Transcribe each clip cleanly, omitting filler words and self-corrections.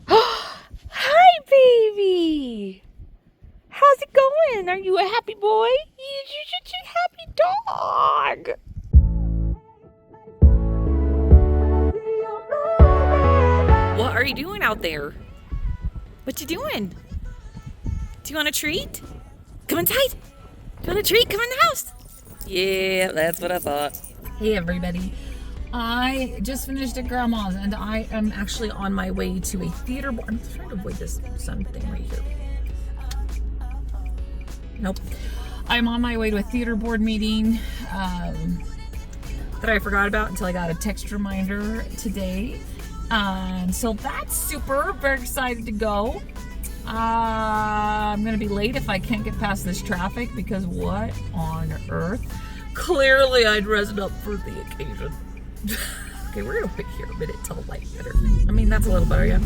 Hi, baby. How's it going? Are you a happy boy? You're such a happy dog. What are you doing out there? What you doing? Do you want a treat? Come inside. Do you want a treat? Come in the house. Yeah, that's what I thought. Hey, everybody. I just finished at Grandma's and I am actually on my way to a theater board. I'm trying to avoid this sun thing right here. Nope. I'm on my way to a theater board meeting that I forgot about until I got a text reminder today. So that's super. Very excited to go. I'm going to be late if I can't get past this traffic because what on earth? Clearly I dressed up for the occasion. Okay, we're gonna wait here a minute till the light better. I mean, that's a little better, yeah.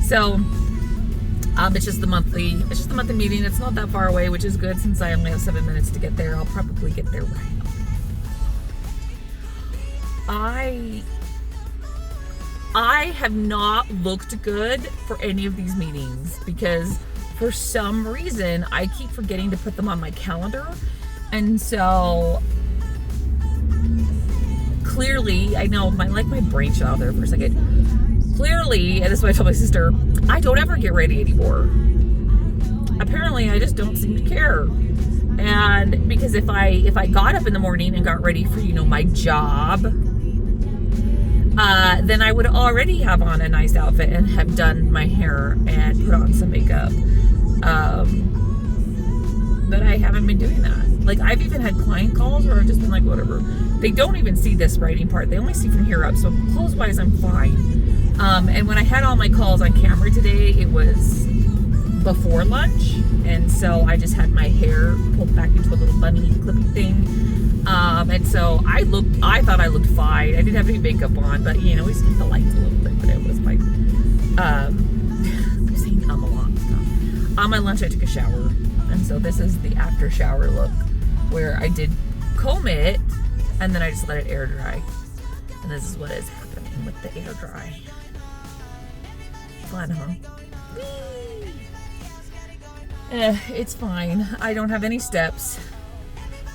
So, it's just the monthly meeting. It's not that far away, which is good since I only have 7 minutes to get there. I'll probably get there right. I have not looked good for any of these meetings because for some reason I keep forgetting to put them on my calendar, and so. Clearly, I know my brain shut out there for a second. Clearly, and this is what I told my sister, I don't ever get ready anymore. Apparently, I just don't seem to care. And because if I got up in the morning and got ready for, my job, then I would already have on a nice outfit and have done my hair and put on some makeup. But I haven't been doing that. Like, I've even had client calls where I've just been like, whatever. They don't even see this writing part. They only see from here up. So clothes-wise, I'm fine. And when I had all my calls on camera today, it was before lunch. And so I just had my hair pulled back into a little bunny clippy thing. And so I thought I looked fine. I didn't have any makeup on, but, we skipped the lights a little bit, but it was fine. I'm saying a lot of stuff. On my lunch, I took a shower. And so this is the after shower look where I did comb it and then I just let it air dry. And this is what is happening with the air dry. Fun, huh? It's fine. I don't have any steps.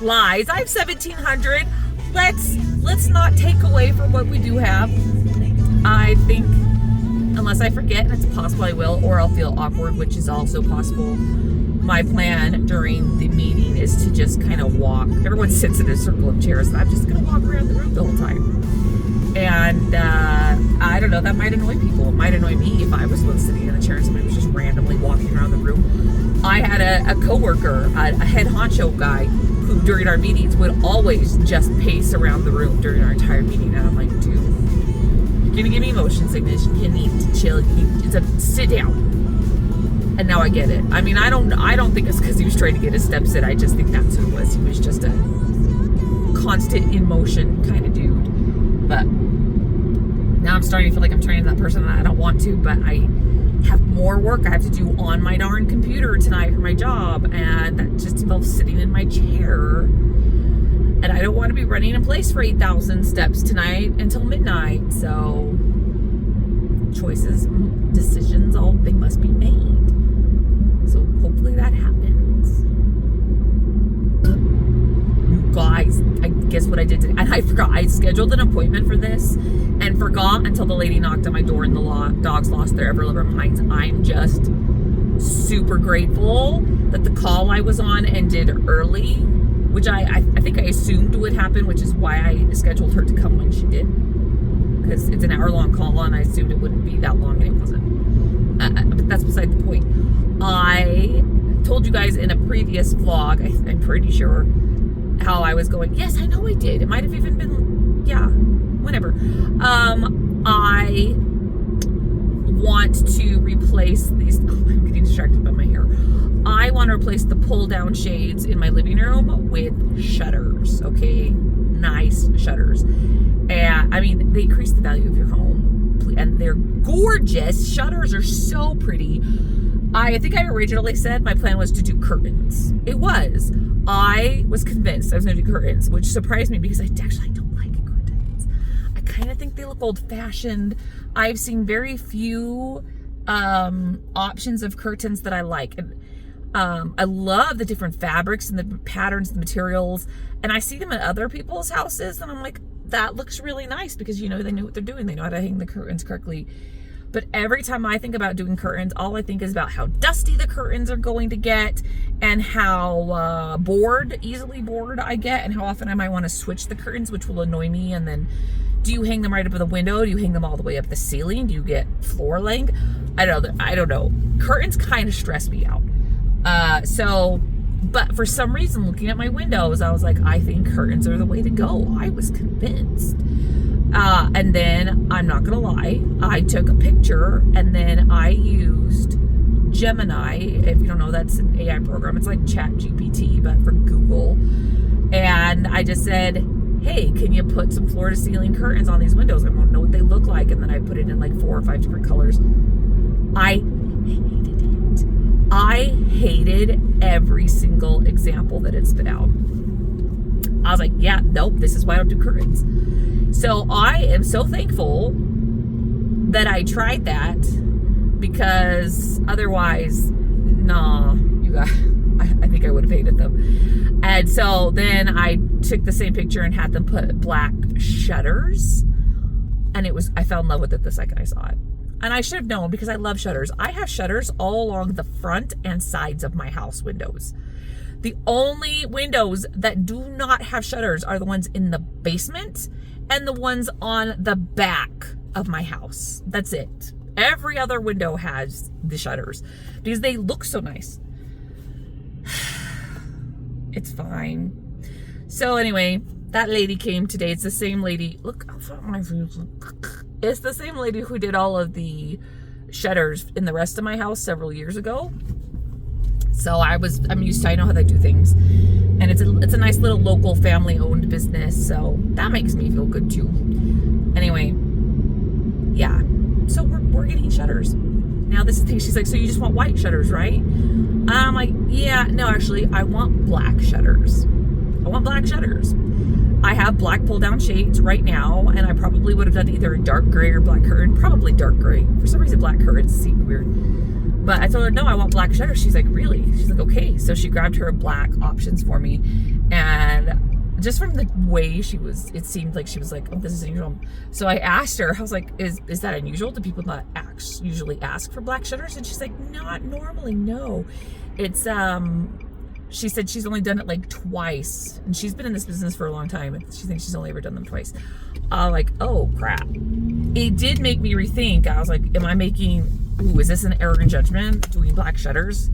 Lies. I have 1,700. Let's not take away from what we do have. I think, unless I forget, and it's possible I will, or I'll feel awkward, which is also possible. My plan during the meeting is to just kind of walk. Everyone sits in a circle of chairs, and I'm just going to walk around the room the whole time. And I don't know, that might annoy people. It might annoy me if I was the one sitting in the chair and somebody was just randomly walking around the room. I had a coworker, a head honcho guy, who during our meetings would always just pace around the room during our entire meeting. And I'm like, dude, you're going to give me motion sickness. You need to chill. You need to sit down. And now I get it. I mean, I don't think it's because he was trying to get his steps in. I just think that's who it was. He was just a constant in motion kind of dude. But now I'm starting to feel like I'm training that person and I don't want to, but I have more work I have to do on my darn computer tonight for my job, and that just involves sitting in my chair. And I don't want to be running in place for 8,000 steps tonight until midnight. So choices, decisions, they must be made. So hopefully that happens. You guys, I guess what I did today, and I forgot, I scheduled an appointment for this and forgot until the lady knocked on my door and the dogs lost their ever-living minds. I'm just super grateful that the call I was on ended early, which I think I assumed would happen, which is why I scheduled her to come when she did. Because it's an hour-long call, and I assumed it wouldn't be that long, and it wasn't. But that's beside the point. I told you guys in a previous vlog, I'm pretty sure, how I was going. Yes, I know I did. It might have even been, yeah, whatever. I want to replace these. Oh, I'm getting distracted by my hair. I want to replace the pull-down shades in my living room with shutters. Okay, nice shutters. And I mean, they increase the value of your home, and they're gorgeous. Shutters are so pretty. I think I originally said my plan was to do curtains. It was. I was convinced I was going to do curtains, which surprised me because I don't like curtains. I kind of think they look old-fashioned. I've seen very few options of curtains that I like. And I love the different fabrics and the patterns, the materials, and I see them in other people's houses and I'm like, that looks really nice because, you know, they know what they're doing. They know how to hang the curtains correctly. But every time I think about doing curtains, all I think is about how dusty the curtains are going to get and how easily bored I get, and how often I might want to switch the curtains, which will annoy me. And then, do you hang them right up at the window? Do you hang them all the way up the ceiling? Do you get floor length? I don't know. Curtains kind of stress me out. But for some reason, looking at my windows, I was like, I think curtains are the way to go. I was convinced. And then, I'm not gonna lie, I took a picture and then I used Gemini. If you don't know, that's an AI program. It's like ChatGPT, but for Google. And I just said, hey, can you put some floor to ceiling curtains on these windows? I want to know what they look like. And then I put it in like 4 or 5 different colors. I hated it. I hated every single example that it spit out. I was like, yeah, nope, this is why I don't do curtains. So I am so thankful that I tried that, because otherwise, nah, you guys, I think I would have hated them. And so then I took the same picture and had them put black shutters, and I fell in love with it the second I saw it. And I should have known, because I love shutters. I have shutters all along the front and sides of my house windows. The only windows that do not have shutters are the ones in the basement and the ones on the back of my house. That's it. Every other window has the shutters because they look so nice. It's fine. So anyway, that lady came today. It's the same lady. Look how fat my face. It's the same lady who did all of the shutters in the rest of my house several years ago. So I'm used to, I know how they do things. And it's a nice little local family owned business. So that makes me feel good too. Anyway, yeah. So we're getting shutters. Now this is the thing, she's like, so you just want white shutters, right? And I'm like, yeah, no, actually, I want black shutters. I want black shutters. I have black pull down shades right now, and I probably would have done either a dark gray or black curtain, probably dark gray. For some reason, black curtains seemed weird. But I told her, no, I want black shutters. She's like, really? She's like, okay. So she grabbed her black options for me. And just from the way it seemed like she was like, oh, this is unusual. So I asked her, I was like, is that unusual? Do people not usually ask for black shutters? And she's like, not normally, no. It's, she said she's only done it like twice. And she's been in this business for a long time. And she thinks she's only ever done them twice. Like, oh, crap. It did make me rethink. I was like, is this an arrogant judgment, doing black shutters?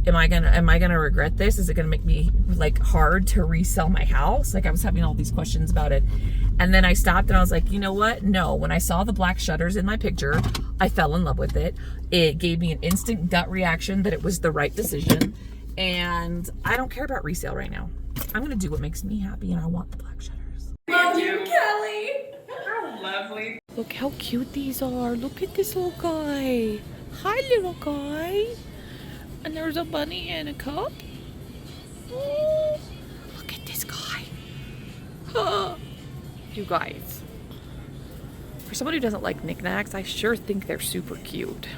Am I gonna regret this? Is it gonna make me like hard to resell my house? Like, I was having all these questions about it. And then I stopped and I was like, you know what? No, when I saw the black shutters in my picture, I fell in love with it. It gave me an instant gut reaction that it was the right decision. And I don't care about resale right now. I'm gonna do what makes me happy, and I want the black shutters. Love you, Kelly. How lovely. Look how cute these are. Look at this little guy. Hi, little guy. And there's a bunny and a cup. Oh, look at this guy. You guys. For someone who doesn't like knickknacks, I sure think they're super cute.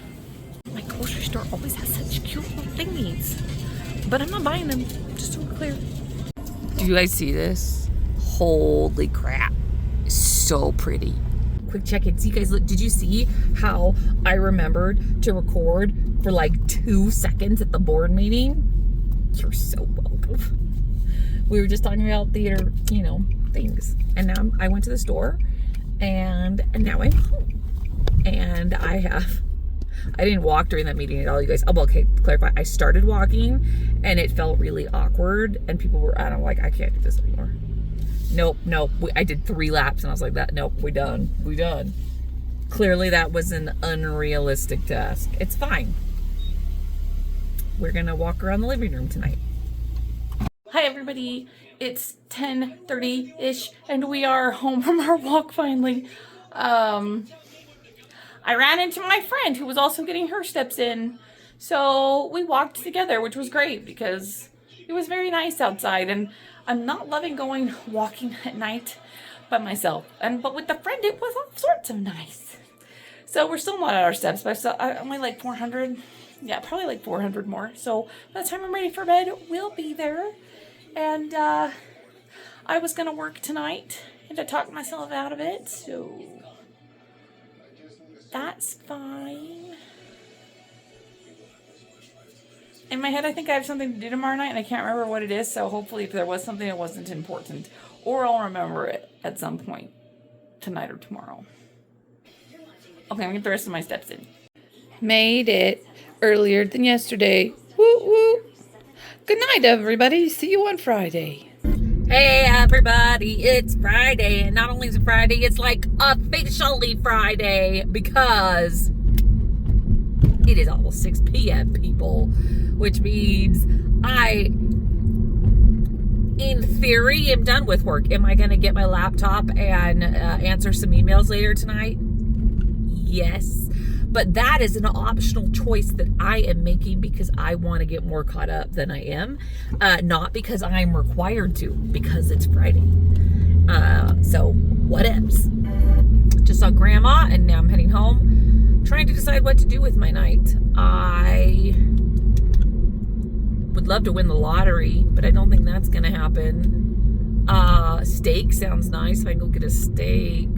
My grocery store always has such cute little thingies. But I'm not buying them, just so we're clear. Do you guys see this? Holy crap. So pretty. Quick check in. See, guys, look, did you see how I remembered to record for like 2 seconds at the board meeting? You're so welcome. We were just talking about theater, things. And now I went to the store and now I'm home. And I didn't walk during that meeting at all, you guys. Oh, well, okay, clarify. I started walking and it felt really awkward and people were, I can't do this anymore. Nope. I did 3 laps and I was like, nope, we done. Clearly that was an unrealistic task. It's fine. We're gonna walk around the living room tonight. Hi everybody, it's 10:30-ish and we are home from our walk finally. I ran into my friend who was also getting her steps in. So we walked together, which was great because it was very nice outside, and I'm not loving walking at night by myself. But with a friend, it was all sorts of nice. So we're still not at our steps, but I'm only like 400. Yeah, probably like 400 more. So by the time I'm ready for bed, we'll be there. And I was going to work tonight and to talk myself out of it. So that's fine. In my head, I think I have something to do tomorrow night, and I can't remember what it is. So hopefully if there was something, it wasn't important. Or I'll remember it at some point tonight or tomorrow. Okay, I'm going to get the rest of my steps in. Made it earlier than yesterday. Woo woo. Good night, everybody. See you on Friday. Hey, everybody. It's Friday. And not only is it Friday, it's like officially Friday because it is almost 6 p.m., people. Which means I, in theory, am done with work. Am I going to get my laptop and answer some emails later tonight? Yes. But that is an optional choice that I am making because I want to get more caught up than I am. Not because I'm required to, because it's Friday. So, whatevs. Just saw Grandma, and now I'm heading home, trying to decide what to do with my night. I would love to win the lottery, but I don't think that's going to happen. Steak sounds nice. If I can go get a steak.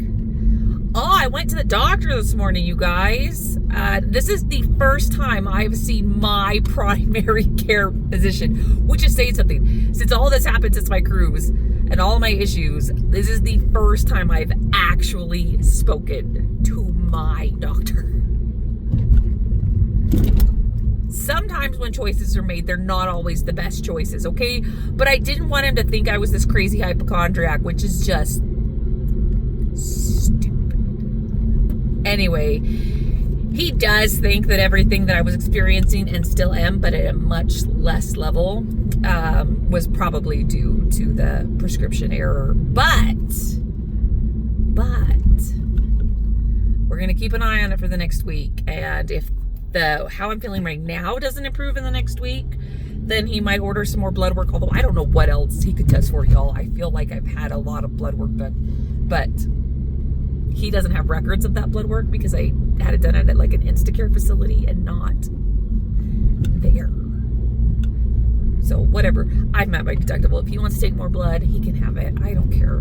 Oh, I went to the doctor this morning, you guys. This is the first time I've seen my primary care physician, which is saying something. Since all this happened since my cruise and all my issues, this is the first time I've actually spoken to my doctor. Sometimes when choices are made, they're not always the best choices, okay? But I didn't want him to think I was this crazy hypochondriac, which is just stupid. Anyway, he does think that everything that I was experiencing and still am, but at a much less level, was probably due to the prescription error. But we're going to keep an eye on it for the next week. And if how I'm feeling right now doesn't improve in the next week, then he might order some more blood work. Although I don't know what else he could test for, y'all. I feel like I've had a lot of blood work, but he doesn't have records of that blood work because I had it done at like an Instacare facility and not there. So whatever. I've met my deductible. If he wants to take more blood, he can have it. I don't care.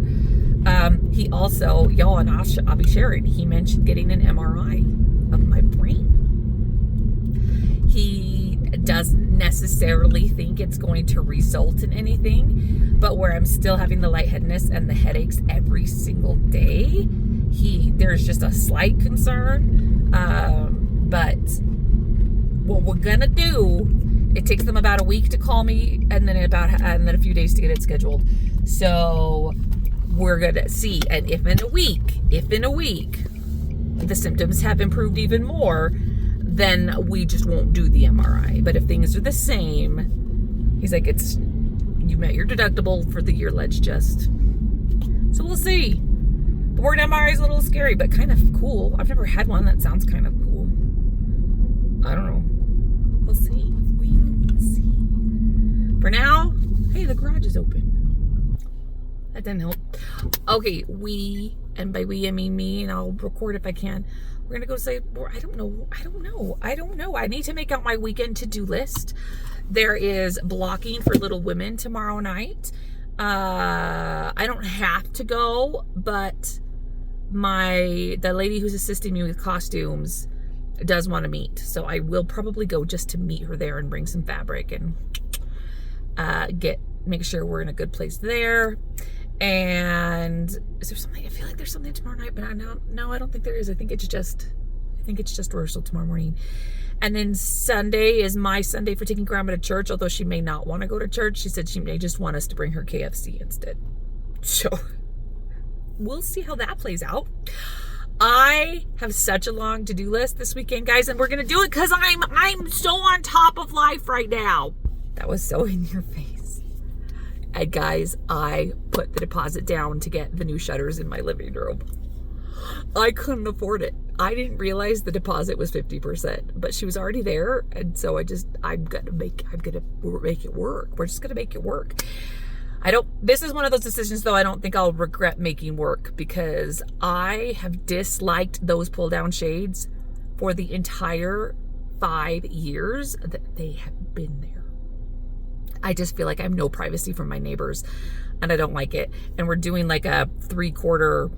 He also, y'all, and I'll be sharing, he mentioned getting an MRI of my brain. He doesn't necessarily think it's going to result in anything, but where I'm still having the lightheadedness and the headaches every single day, there's just a slight concern. But what we're gonna do, it takes them about a week to call me, and then a few days to get it scheduled. So we're gonna see, and if in a week the symptoms have improved even more, then we just won't do the MRI. But if things are the same, he's like, you met your deductible for the year, let's just. So we'll see. The word MRI is a little scary, but kind of cool. I've never had one that sounds kind of cool. I don't know. We'll see. We'll see. For now, hey, the garage is open. That didn't help. Okay, and by we I mean me, and I'll record if I can. We're gonna go say, I don't know. I need to make out my weekend to-do list. There is blocking for Little Women tomorrow night. I don't have to go, but the lady who's assisting me with costumes does want to meet. So I will probably go just to meet her there and bring some fabric and make sure we're in a good place there. And is there something? I feel like there's something tomorrow night, but no, I don't think there is. I think it's just rehearsal tomorrow morning. And then Sunday is my Sunday for taking Grandma to church, although she may not want to go to church. She said she may just want us to bring her KFC instead. So we'll see how that plays out. I have such a long to-do list this weekend, guys, and we're gonna do it because I'm so on top of life right now. That was so in your face. And guys, I put the deposit down to get the new shutters in my living room. I couldn't afford it. I didn't realize the deposit was 50%, but she was already there, and so I'm gonna make it work. We're just gonna make it work. This is one of those decisions though I don't think I'll regret making work, because I have disliked those pull down shades for the entire 5 years that they have been there. I just feel like I have no privacy from my neighbors and I don't like it. And we're doing like a 3/4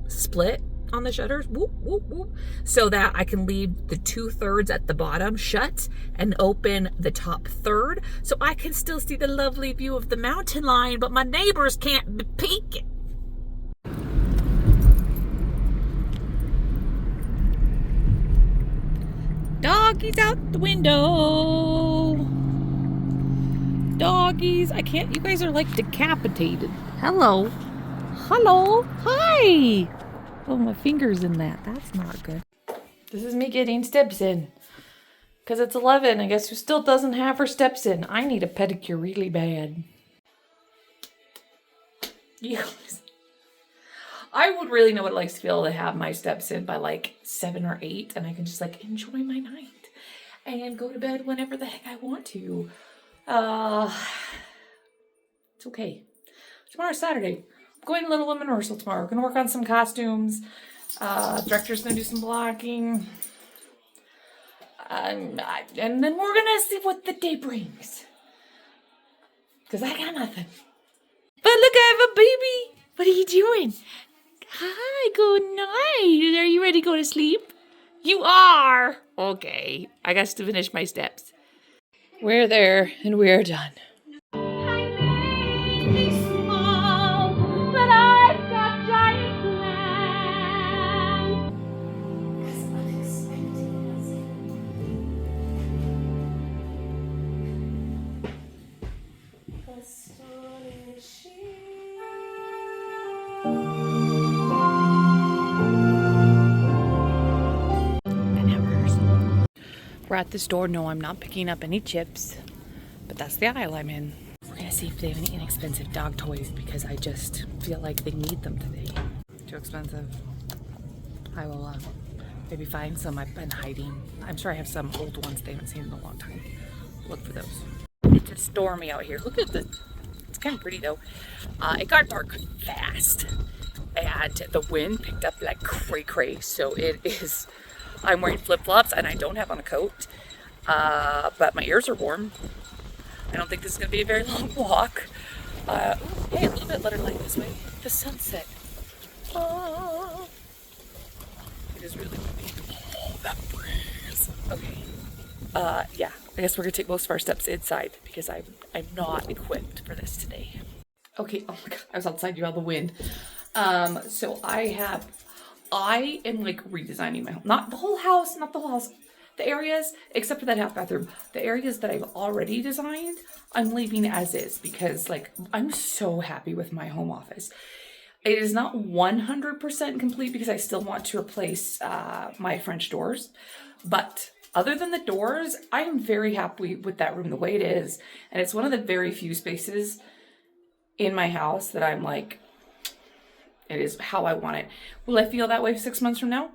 split on the shutters, whoop, whoop, whoop, so that I can leave the 2/3 at the bottom shut and open the top third, so I can still see the lovely view of the mountain line, but my neighbors can't peek it. Doggies out the window. Doggies, I can't, you guys are like decapitated. Hello. Hello. Hi. Oh, my finger's in that. That's not good. This is me getting steps in. Because it's 11. I guess who still doesn't have her steps in? I need a pedicure really bad. Yes. I would really know what it likes to feel to have my steps in by like 7 or 8. And I can just like enjoy my night. And go to bed whenever the heck I want to. It's okay. Tomorrow's Saturday. Going to Little Women rehearsal tomorrow. We're going to work on some costumes. Director's going to do some blocking. And then we're going to see what the day brings. Because I got nothing. But look, I have a baby. What are you doing? Hi, good night. Are you ready to go to sleep? You are. Okay. I got to finish my steps. We're there and we're done. We're at the store. No, I'm not picking up any chips, but that's the aisle I'm in. We're gonna see if they have any inexpensive dog toys because I just feel like they need them today. Too expensive. I will maybe find some. I've been hiding. I'm sure I have some old ones they haven't seen in a long time. Look for those. It's stormy out here. Look at this. It's kind of pretty though. It got dark fast and the wind picked up like cray, so it is. I'm wearing flip-flops and I don't have on a coat, but my ears are warm. I don't think this is going to be a very long walk. Hey, a little bit, let her light this way. The sunset. Oh, it is really windy. Oh, that breeze. Okay. Yeah, I guess we're going to take most of our steps inside because I'm not equipped for this today. Okay, oh my god, I was outside you out of the wind. So I am like redesigning my home. Not the whole house, the areas, except for that half bathroom. The areas that I've already designed, I'm leaving as is because like I'm so happy with my home office. It is not 100% complete because I still want to replace my French doors. But other than the doors, I'm very happy with that room the way it is. And it's one of the very few spaces in my house that I'm like, it is how I want it. Will I feel that way 6 months from now?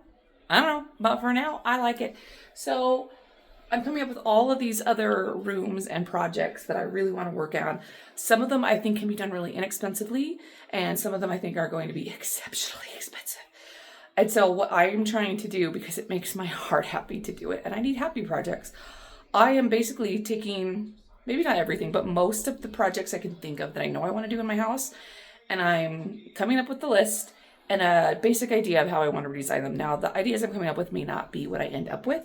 I don't know, but for now, I like it. So I'm coming up with all of these other rooms and projects that I really want to work on. Some of them I think can be done really inexpensively, and some of them I think are going to be exceptionally expensive. And so what I'm trying to do, because it makes my heart happy to do it, and I need happy projects, I am basically taking, maybe not everything, but most of the projects I can think of that I know I want to do in my house, and I'm coming up with the list and a basic idea of how I want to redesign them. Now, the ideas I'm coming up with may not be what I end up with,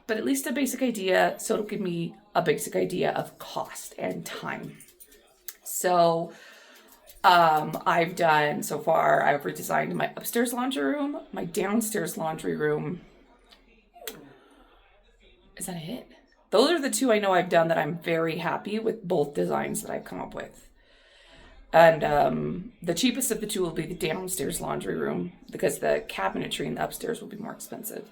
but at least a basic idea, so it'll give me a basic idea of cost and time. So I've done, so far, I've redesigned my upstairs laundry room, my downstairs laundry room. Is that it? Those are the two I know I've done that I'm very happy with, both designs that I've come up with. And the cheapest of the two will be the downstairs laundry room because the cabinetry in the upstairs will be more expensive.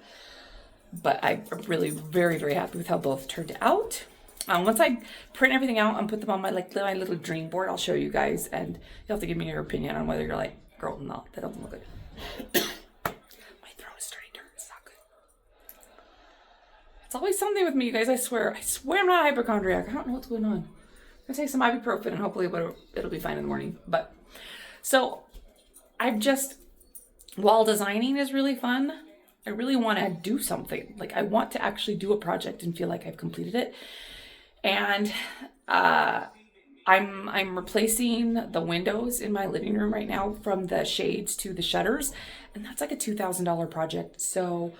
But I'm really very, very happy with how both turned out. Once I print everything out and put them on my my little dream board, I'll show you guys, and you'll have to give me your opinion on whether you're like, girl, no, that doesn't look good. My throat is starting to hurt. It's not good. It's always something with me, you guys. I swear I'm not a hypochondriac. I don't know what's going on. I'll take some ibuprofen and hopefully it'll be fine in the morning. But so while designing is really fun, I really want to do something. Like I want to actually do a project and feel like I've completed it. And I'm replacing the windows in my living room right now from the shades to the shutters, and that's like a $2,000 project. So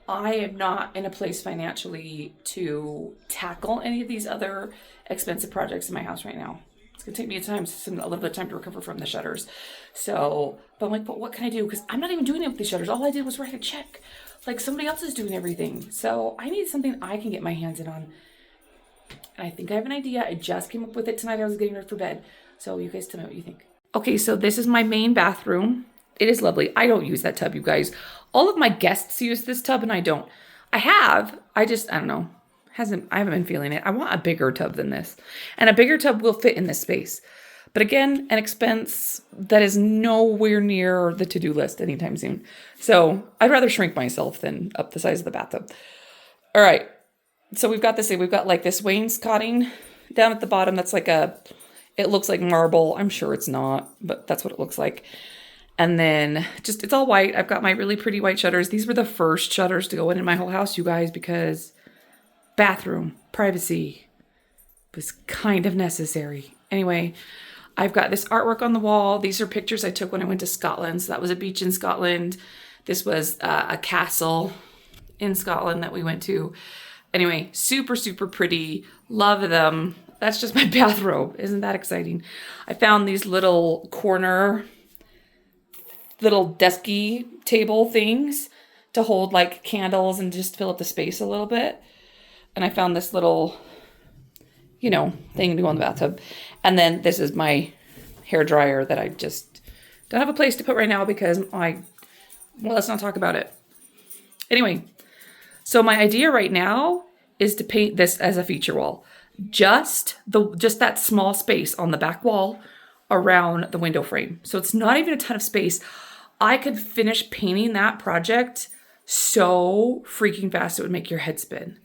I am not in a place financially to tackle any of these other expensive projects in my house right now. It's gonna take me a little bit of time to recover from the shutters. So, but I'm like, but what can I do? Because I'm not even doing it with these shutters. All I did was write a check. Like somebody else is doing everything. So I need something I can get my hands in on. And I think I have an idea. I just came up with it tonight. I was getting ready for bed. So you guys tell me what you think. Okay, so this is my main bathroom. It is lovely. I don't use that tub, you guys. All of my guests use this tub and I don't. I don't know. I haven't been feeling it. I want a bigger tub than this. And a bigger tub will fit in this space. But again, an expense that is nowhere near the to-do list anytime soon. So I'd rather shrink myself than up the size of the bathtub. All right. So we've got like this wainscoting down at the bottom. That's like it looks like marble. I'm sure it's not, but that's what it looks like. And then it's all white. I've got my really pretty white shutters. These were the first shutters to go in my whole house, you guys, because bathroom privacy was kind of necessary. Anyway, I've got this artwork on the wall. These are pictures I took when I went to Scotland. So that was a beach in Scotland. This was a castle in Scotland that we went to. Anyway, super, super pretty. Love them. That's just my bathrobe. Isn't that exciting? I found these little desky table things to hold like candles and just fill up the space a little bit. And I found this little, thing to go in the bathtub. And then this is my hair dryer that I just don't have a place to put right now because let's not talk about it. Anyway, so my idea right now is to paint this as a feature wall. Just that small space on the back wall around the window frame. So it's not even a ton of space. I could finish painting that project so freaking fast it would make your head spin.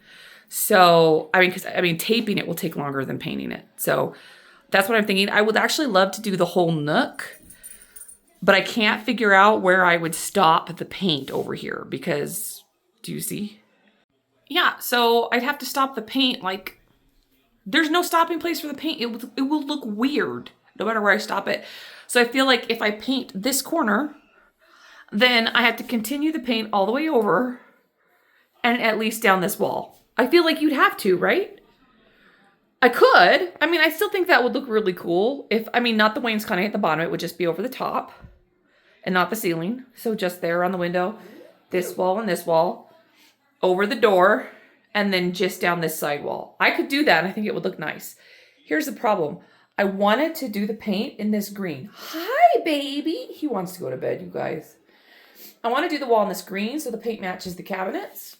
So, taping it will take longer than painting it. So that's what I'm thinking. I would actually love to do the whole nook, but I can't figure out where I would stop the paint over here because, do you see? Yeah, so I'd have to stop the paint. Like, there's no stopping place for the paint. It will look weird no matter where I stop it. So I feel like if I paint this corner, then I have to continue the paint all the way over and at least down this wall. I feel like you'd have to, right? I could. I still think that would look really cool. Not the wainscoting at the bottom. It would just be over the top and not the ceiling. So just there on the window, this wall and this wall, over the door, and then just down this side wall. I could do that and I think it would look nice. Here's the problem. I wanted to do the paint in this green. Hi, baby. He wants to go to bed, you guys. I want to do the wall in this green so the paint matches the cabinets.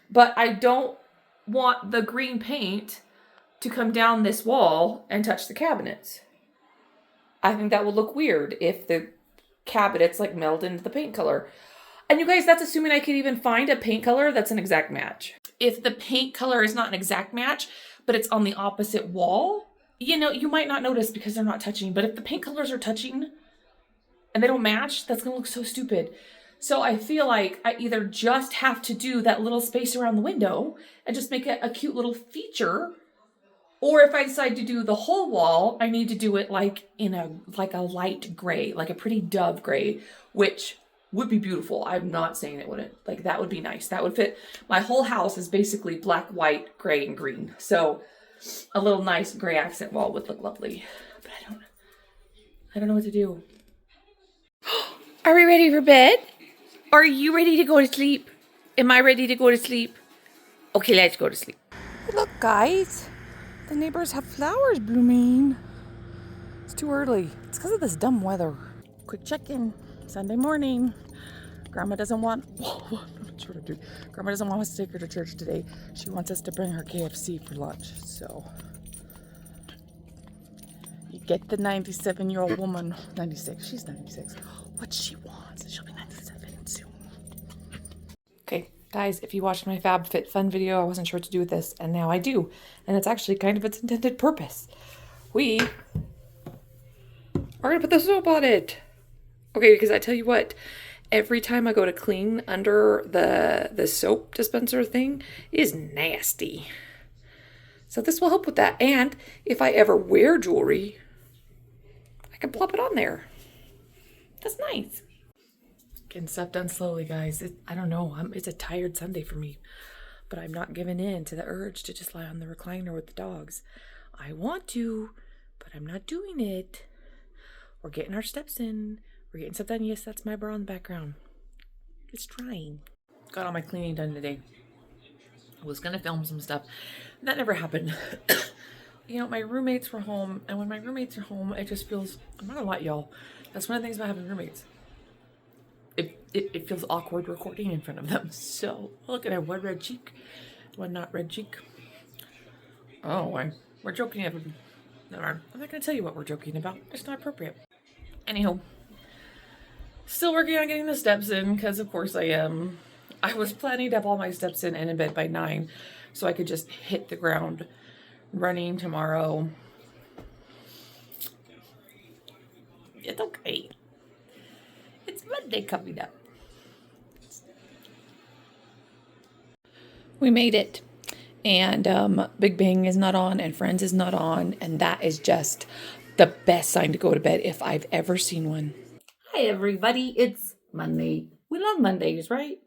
But I don't want the green paint to come down this wall and touch the cabinets. I think that would look weird if the cabinets meld into the paint color. And you guys, that's assuming I could even find a paint color that's an exact match. If the paint color is not an exact match, but it's on the opposite wall, you might not notice because they're not touching. But if the paint colors are touching and they don't match, that's going to look so stupid. So I feel like I either just have to do that little space around the window and just make it a cute little feature. Or if I decide to do the whole wall, I need to do it in a light gray, like a pretty dove gray, which would be beautiful. I'm not saying it wouldn't. That would be nice. That would fit. My whole house is basically black, white, gray, and green. So a little nice gray accent wall would look lovely. But I don't know what to do. Are we ready for bed? Are you ready to go to sleep? Am I ready to go to sleep? Okay, let's go to sleep. Look, guys. The neighbors have flowers blooming. It's too early. It's because of this dumb weather. Quick check-in. Sunday morning. Grandma doesn't want... Grandma doesn't want us to take her to church today. She wants us to bring her KFC for lunch. So... you get the 97-year-old woman... 96. She's 96. What she wants. She'll be 97 soon. Okay. Guys, if you watched my FabFitFun video, I wasn't sure what to do with this, and now I do. And it's actually kind of its intended purpose. We are going to put the soap on it. Okay, because I tell you what, every time I go to clean under the soap dispenser thing, it is nasty. So this will help with that. And if I ever wear jewelry, I can plop it on there. That's nice. Getting stuff done slowly, guys. I don't know. It's a tired Sunday for me. But I'm not giving in to the urge to just lie on the recliner with the dogs. I want to, but I'm not doing it. We're getting our steps in. We're getting stuff done. Yes, that's my bra in the background. Just trying. Got all my cleaning done today. I was going to film some stuff. That never happened. You know, my roommates were home. And when my roommates are home, it just feels... I'm not going to lie, y'all. That's one of the things about having roommates. It feels awkward recording in front of them. So, look at one red cheek. One not red cheek. Oh, we're joking. Never mind. I'm not going to tell you what we're joking about. It's not appropriate. Anywho. Still working on getting the steps in, because of course I am. I was planning to have all my steps in and in bed by 9, so I could just hit the ground running tomorrow. It's okay. It's Monday coming up. We made it. And Big Bang is not on, and Friends is not on, and that is just the best sign to go to bed if I've ever seen one. Hi everybody, it's Monday. We love Mondays, right?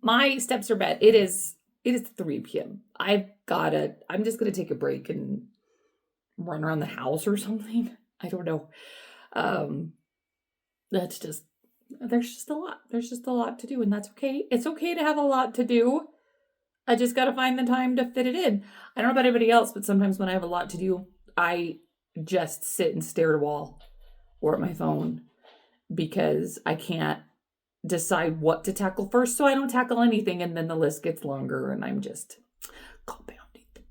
My steps are bad. It is 3 p.m. I'm just gonna take a break and run around the house or something. I don't know. There's just a lot. There's just a lot to do, and that's okay. It's okay to have a lot to do. I just gotta find the time to fit it in. I don't know about anybody else, but sometimes when I have a lot to do, I just sit and stare at a wall or at my phone because I can't decide what to tackle first, so I don't tackle anything, and then the list gets longer, and I'm just compounding the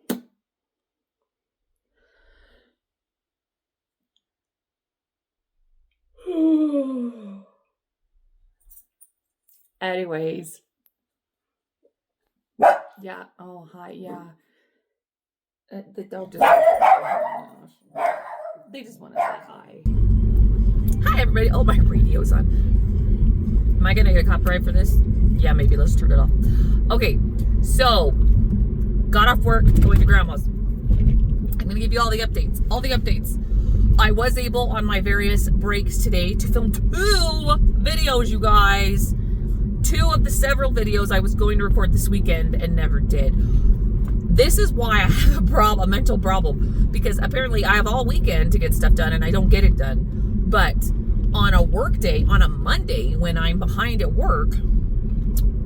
problem. Anyways. Yeah. Oh, hi. Yeah. The dog just... They just want to say hi. Hi, everybody. Oh, my radio's on. Am I going to get copyright for this? Yeah, maybe. Let's turn it off. Okay. So, got off work, going to Grandma's. I'm going to give you all the updates. I was able, on my various breaks today, to film 2 videos, you guys. 2 of the several videos I was going to record this weekend and never did. This is why I have a mental problem, because apparently I have all weekend to get stuff done and I don't get it done. But on a work day, on a Monday, when I'm behind at work,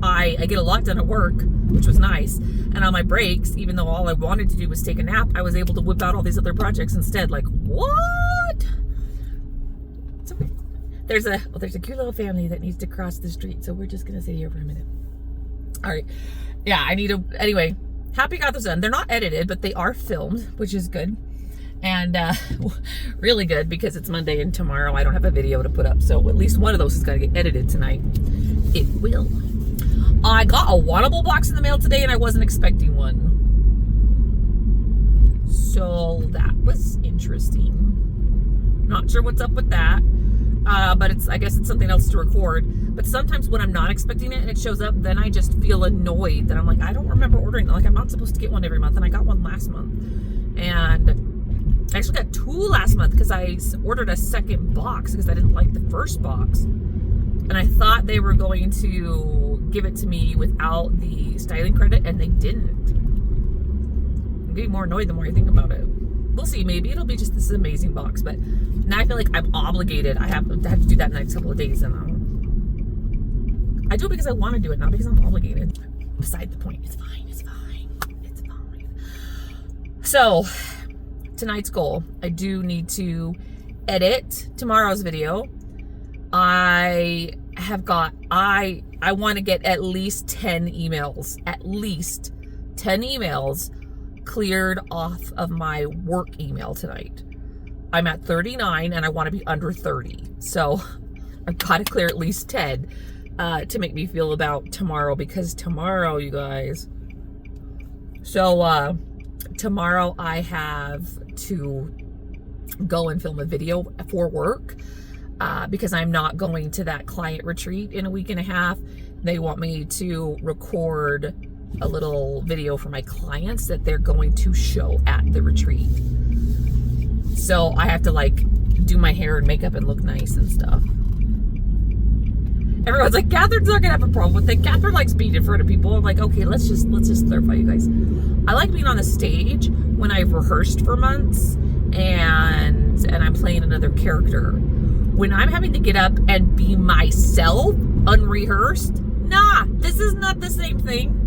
I get a lot done at work, which was nice. And on my breaks, even though all I wanted to do was take a nap, I was able to whip out all these other projects instead. Like, what? It's okay. There's a cute little family that needs to cross the street, so we're just gonna sit here for a minute. All right. Yeah, anyway, happy got those done. They're not edited, but they are filmed, which is good. And really good, because it's Monday and tomorrow I don't have a video to put up, so at least one of those is gonna get edited tonight. It will. I got a Wannable box in the mail today, and I wasn't expecting one. So that was interesting. Not sure what's up with that. But I guess it's something else to record. But sometimes when I'm not expecting it and it shows up, then I just feel annoyed that I'm like, I don't remember ordering it. Like, I'm not supposed to get one every month, and I got one last month. And I actually got 2 last month because I ordered a second box because I didn't like the first box. And I thought they were going to give it to me without the styling credit, and they didn't. I'm getting more annoyed the more I think about it. We'll see. Maybe it'll be just this amazing box, but now I feel like I'm obligated. I have to do that in the next couple of days, and I do it because I want to do it, not because I'm obligated. Beside the point. It's fine. So, tonight's goal. I do need to edit tomorrow's video. I want to get at least 10 emails. At least 10 emails cleared off of my work email tonight. I'm at 39 and I want to be under 30. So I've got to clear at least 10 to make me feel about tomorrow, because tomorrow, you guys, so tomorrow I have to go and film a video for work, because I'm not going to that client retreat in a week and a half. They want me to record a little video for my clients that they're going to show at the retreat. So I have to like do my hair and makeup and look nice and stuff. Everyone's like, Catherine's not gonna have a problem with it. Catherine likes being in front of people. I'm like, okay, let's just clarify, you guys. I like being on the stage when I've rehearsed for months and I'm playing another character. When I'm having to get up and be myself, unrehearsed, nah, this is not the same thing.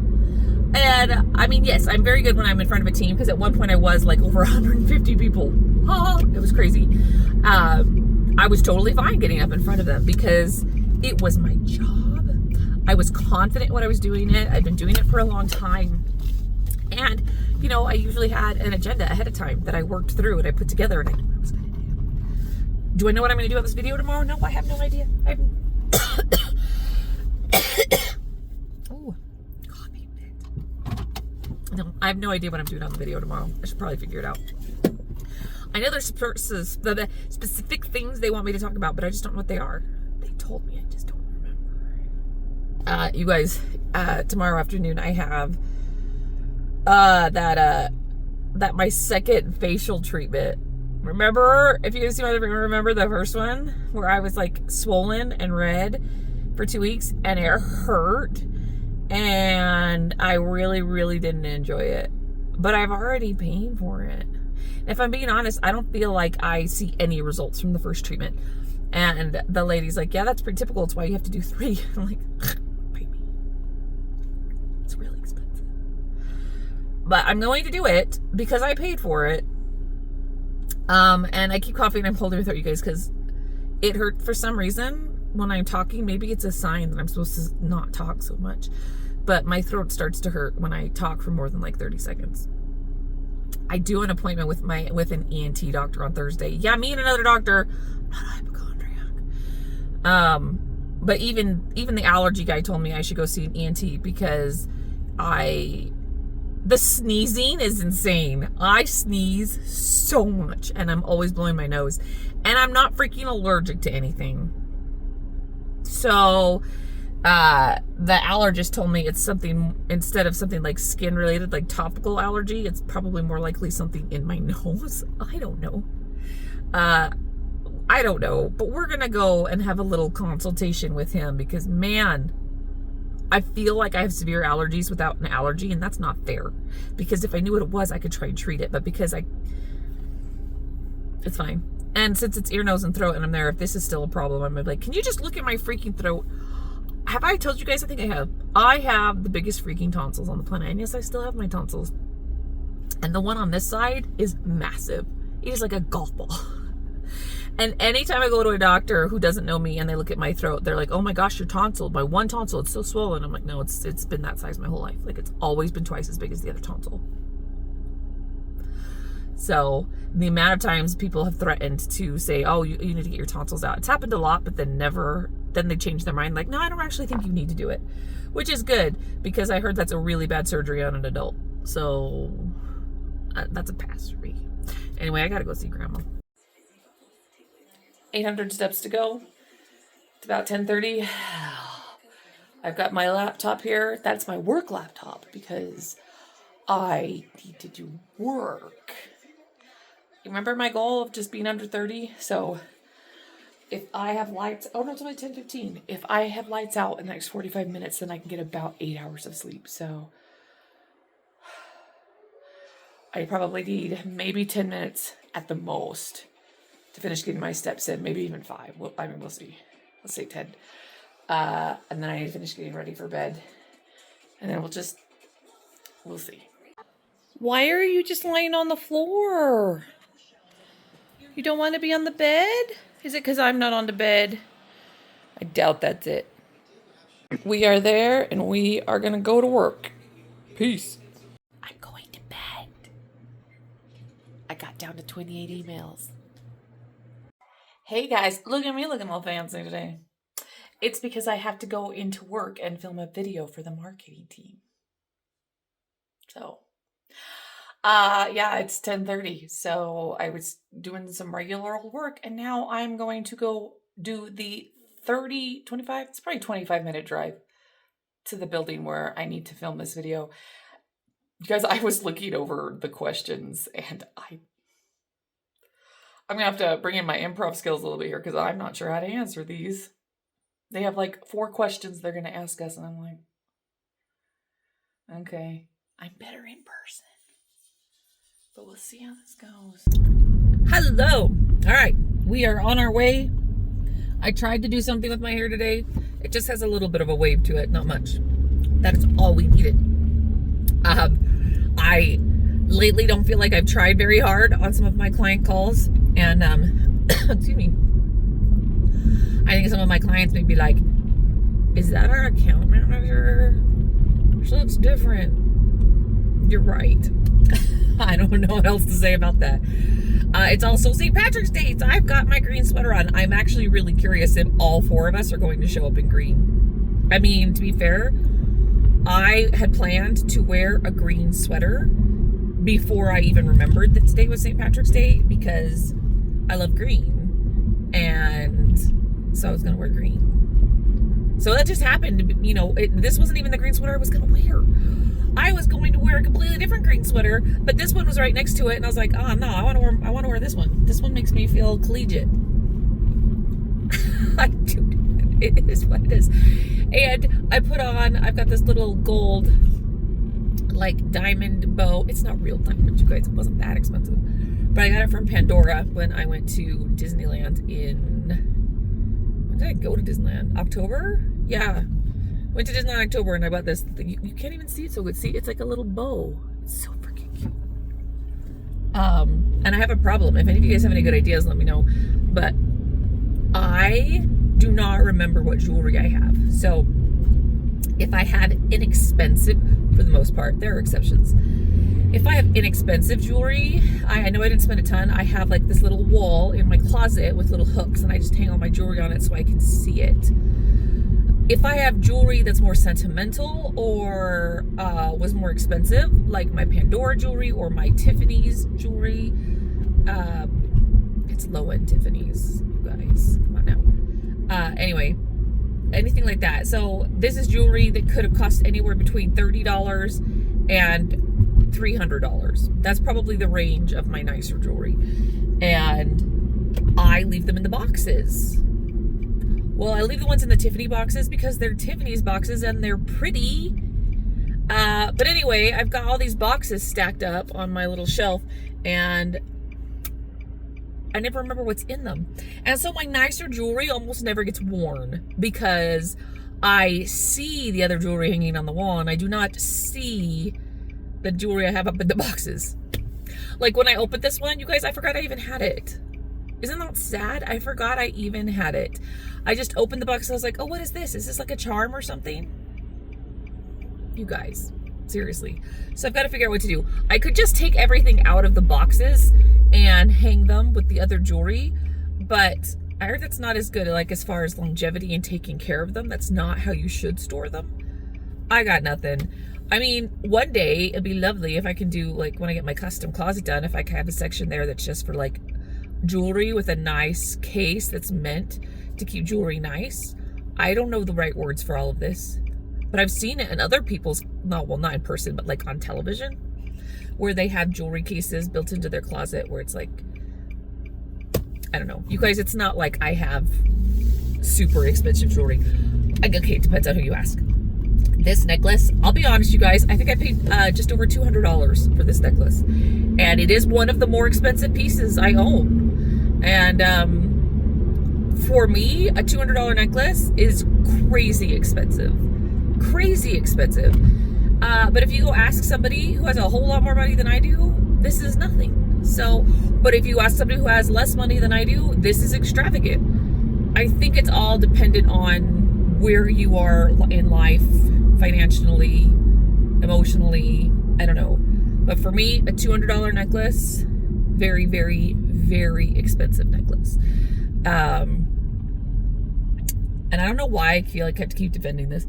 And I mean, yes, I'm very good when I'm in front of a team, because at one point I was like over 150 people. It was crazy. I was totally fine getting up in front of them because it was my job. I was confident when I was doing it. I've been doing it for a long time. And, you know, I usually had an agenda ahead of time that I worked through and I put together, and I knew what I was going to do. Do I know what I'm going to do on this video tomorrow? No, I have no idea. Oh, coffee bit. No, I have no idea what I'm doing on the video tomorrow. I should probably figure it out. I know there's specific things they want me to talk about, but I just don't know what they are. They told me, I just don't remember. You guys, tomorrow afternoon I have that my second facial treatment. Remember, if you guys remember the first one where I was like swollen and red for 2 weeks and it hurt, and I really, really didn't enjoy it, but I've already paid for it. If I'm being honest, I don't feel like I see any results from the first treatment. And the lady's like, yeah, that's pretty typical. It's why you have to do 3. I'm like, pay me. It's really expensive. But I'm going to do it because I paid for it. And I keep coughing. I'm holding my throat, you guys, because it hurt for some reason when I'm talking. Maybe it's a sign that I'm supposed to not talk so much. But my throat starts to hurt when I talk for more than like 30 seconds. I do an appointment with an ENT doctor on Thursday. Yeah, me and another doctor. I'm not a hypochondriac. But even the allergy guy told me I should go see an ENT because the sneezing is insane. I sneeze so much and I'm always blowing my nose. And I'm not freaking allergic to anything. So the allergist told me it's something, instead of something like skin related, like topical allergy, it's probably more likely something in my nose. I don't know. But we're gonna go and have a little consultation with him because, man, I feel like I have severe allergies without an allergy, and that's not fair. Because if I knew what it was, I could try and treat it, but because it's fine. And since it's ear, nose, and throat, and I'm there, if this is still a problem, I'm like, can you just look at my freaking throat? Have I told you guys? I think I have. I have the biggest freaking tonsils on the planet. And yes, I still have my tonsils. And the one on this side is massive. It is like a golf ball. And anytime I go to a doctor who doesn't know me and they look at my throat, they're like, oh my gosh, your tonsil. My one tonsil, it's so swollen. I'm like, no, it's been that size my whole life. Like, it's always been twice as big as the other tonsil. So the amount of times people have threatened to say, oh, you need to get your tonsils out. It's happened a lot, but then they change their mind. Like, no, I don't actually think you need to do it, which is good because I heard that's a really bad surgery on an adult. So that's a pass for me. Anyway, I got to go see grandma. 800 steps to go. It's about 10:30. I've got my laptop here. That's my work laptop because I need to do work. You remember my goal of just being under 30? So if I have lights, oh no, it's only 10:15. If I have lights out in the next 45 minutes, then I can get about 8 hours of sleep. So I probably need maybe 10 minutes at the most to finish getting my steps in, maybe even 5. We'll see. Let's say 10. And then I need to finish getting ready for bed. And then we'll see. Why are you just laying on the floor? You don't want to be on the bed? Is it because I'm not on the bed? I doubt that's it. We are there and we are going to go to work. Peace. I'm going to bed. I got down to 28 emails. Hey guys, look at me looking all fancy today. It's because I have to go into work and film a video for the marketing team. So, yeah, it's 10:30. So I was doing some regular old work, and now I'm going to go do the 25, it's probably 25-minute drive to the building where I need to film this video. Because I was looking over the questions, and I'm going to have to bring in my improv skills a little bit here because I'm not sure how to answer these. They have like 4 questions they're going to ask us, and I'm like, okay, I'm better in person. But we'll see how this goes. Hello. All right, we are on our way. I tried to do something with my hair today. It just has a little bit of a wave to it, not much. That is all we needed. I lately don't feel like I've tried very hard on some of my client calls, and excuse me. I think some of my clients may be like, "Is that our account manager? She looks different." You're right. I don't know what else to say about that. It's also St. Patrick's Day, so I've got my green sweater on. I'm actually really curious if all 4 of us are going to show up in green. I mean, to be fair, I had planned to wear a green sweater before I even remembered that today was St. Patrick's Day because I love green. And so I was going to wear green. So that just happened. You know, this wasn't even the green sweater I was going to wear. I was going to wear a completely different green sweater, but this one was right next to it. And I was like, oh, no, I want to wear this one. This one makes me feel collegiate. It is what it is. And I've got this little gold, like, diamond bow. It's not real diamond, you guys. It wasn't that expensive. But I got it from Pandora when I went to Disneyland when did I go to Disneyland? October? Yeah. Went to Disneyland in October, and I bought this. You can't even see it so good. See, it's like a little bow. It's so freaking cute. And I have a problem. If any of you guys have any good ideas, let me know. But I do not remember what jewelry I have. So if I have inexpensive, for the most part, there are exceptions. If I have inexpensive jewelry, I know I didn't spend a ton. I have like this little wall in my closet with little hooks, and I just hang all my jewelry on it so I can see it. If I have jewelry that's more sentimental or was more expensive, like my Pandora jewelry or my Tiffany's jewelry, it's low-end Tiffany's, you guys. Come on now. Anyway, anything like that. So this is jewelry that could have cost anywhere between $30 and $300. That's probably the range of my nicer jewelry. And I leave them in the boxes. Well, I leave the ones in the Tiffany boxes because they're Tiffany's boxes and they're pretty. But anyway, I've got all these boxes stacked up on my little shelf, and I never remember what's in them. And so my nicer jewelry almost never gets worn because I see the other jewelry hanging on the wall and I do not see the jewelry I have up in the boxes. Like when I opened this one, you guys, I forgot I even had it. Isn't that sad? I forgot I even had it. I just opened the box and I was like, oh, what is this? Is this like a charm or something? You guys, seriously. So I've got to figure out what to do. I could just take everything out of the boxes and hang them with the other jewelry, but I heard that's not as good, like as far as longevity and taking care of them. That's not how you should store them. I got nothing. I mean, one day it'd be lovely if I can do, like when I get my custom closet done, if I can have a section there that's just for like jewelry with a nice case that's meant to keep jewelry nice. I don't know the right words for all of this, but I've seen it in other people's, not in person, but like on television, where they have jewelry cases built into their closet where it's like, I don't know. You guys, it's not like I have super expensive jewelry. Okay, it depends on who you ask. This necklace, I'll be honest, you guys, I think I paid just over $200 for this necklace. And it is one of the more expensive pieces I own. And for me, a $200 necklace is crazy expensive. Crazy expensive. But if you go ask somebody who has a whole lot more money than I do, this is nothing. So, but if you ask somebody who has less money than I do, this is extravagant. I think it's all dependent on where you are in life, financially, emotionally, I don't know. But for me, a $200 necklace, very, very, very expensive necklace. and I don't know why I feel like I have to keep defending this.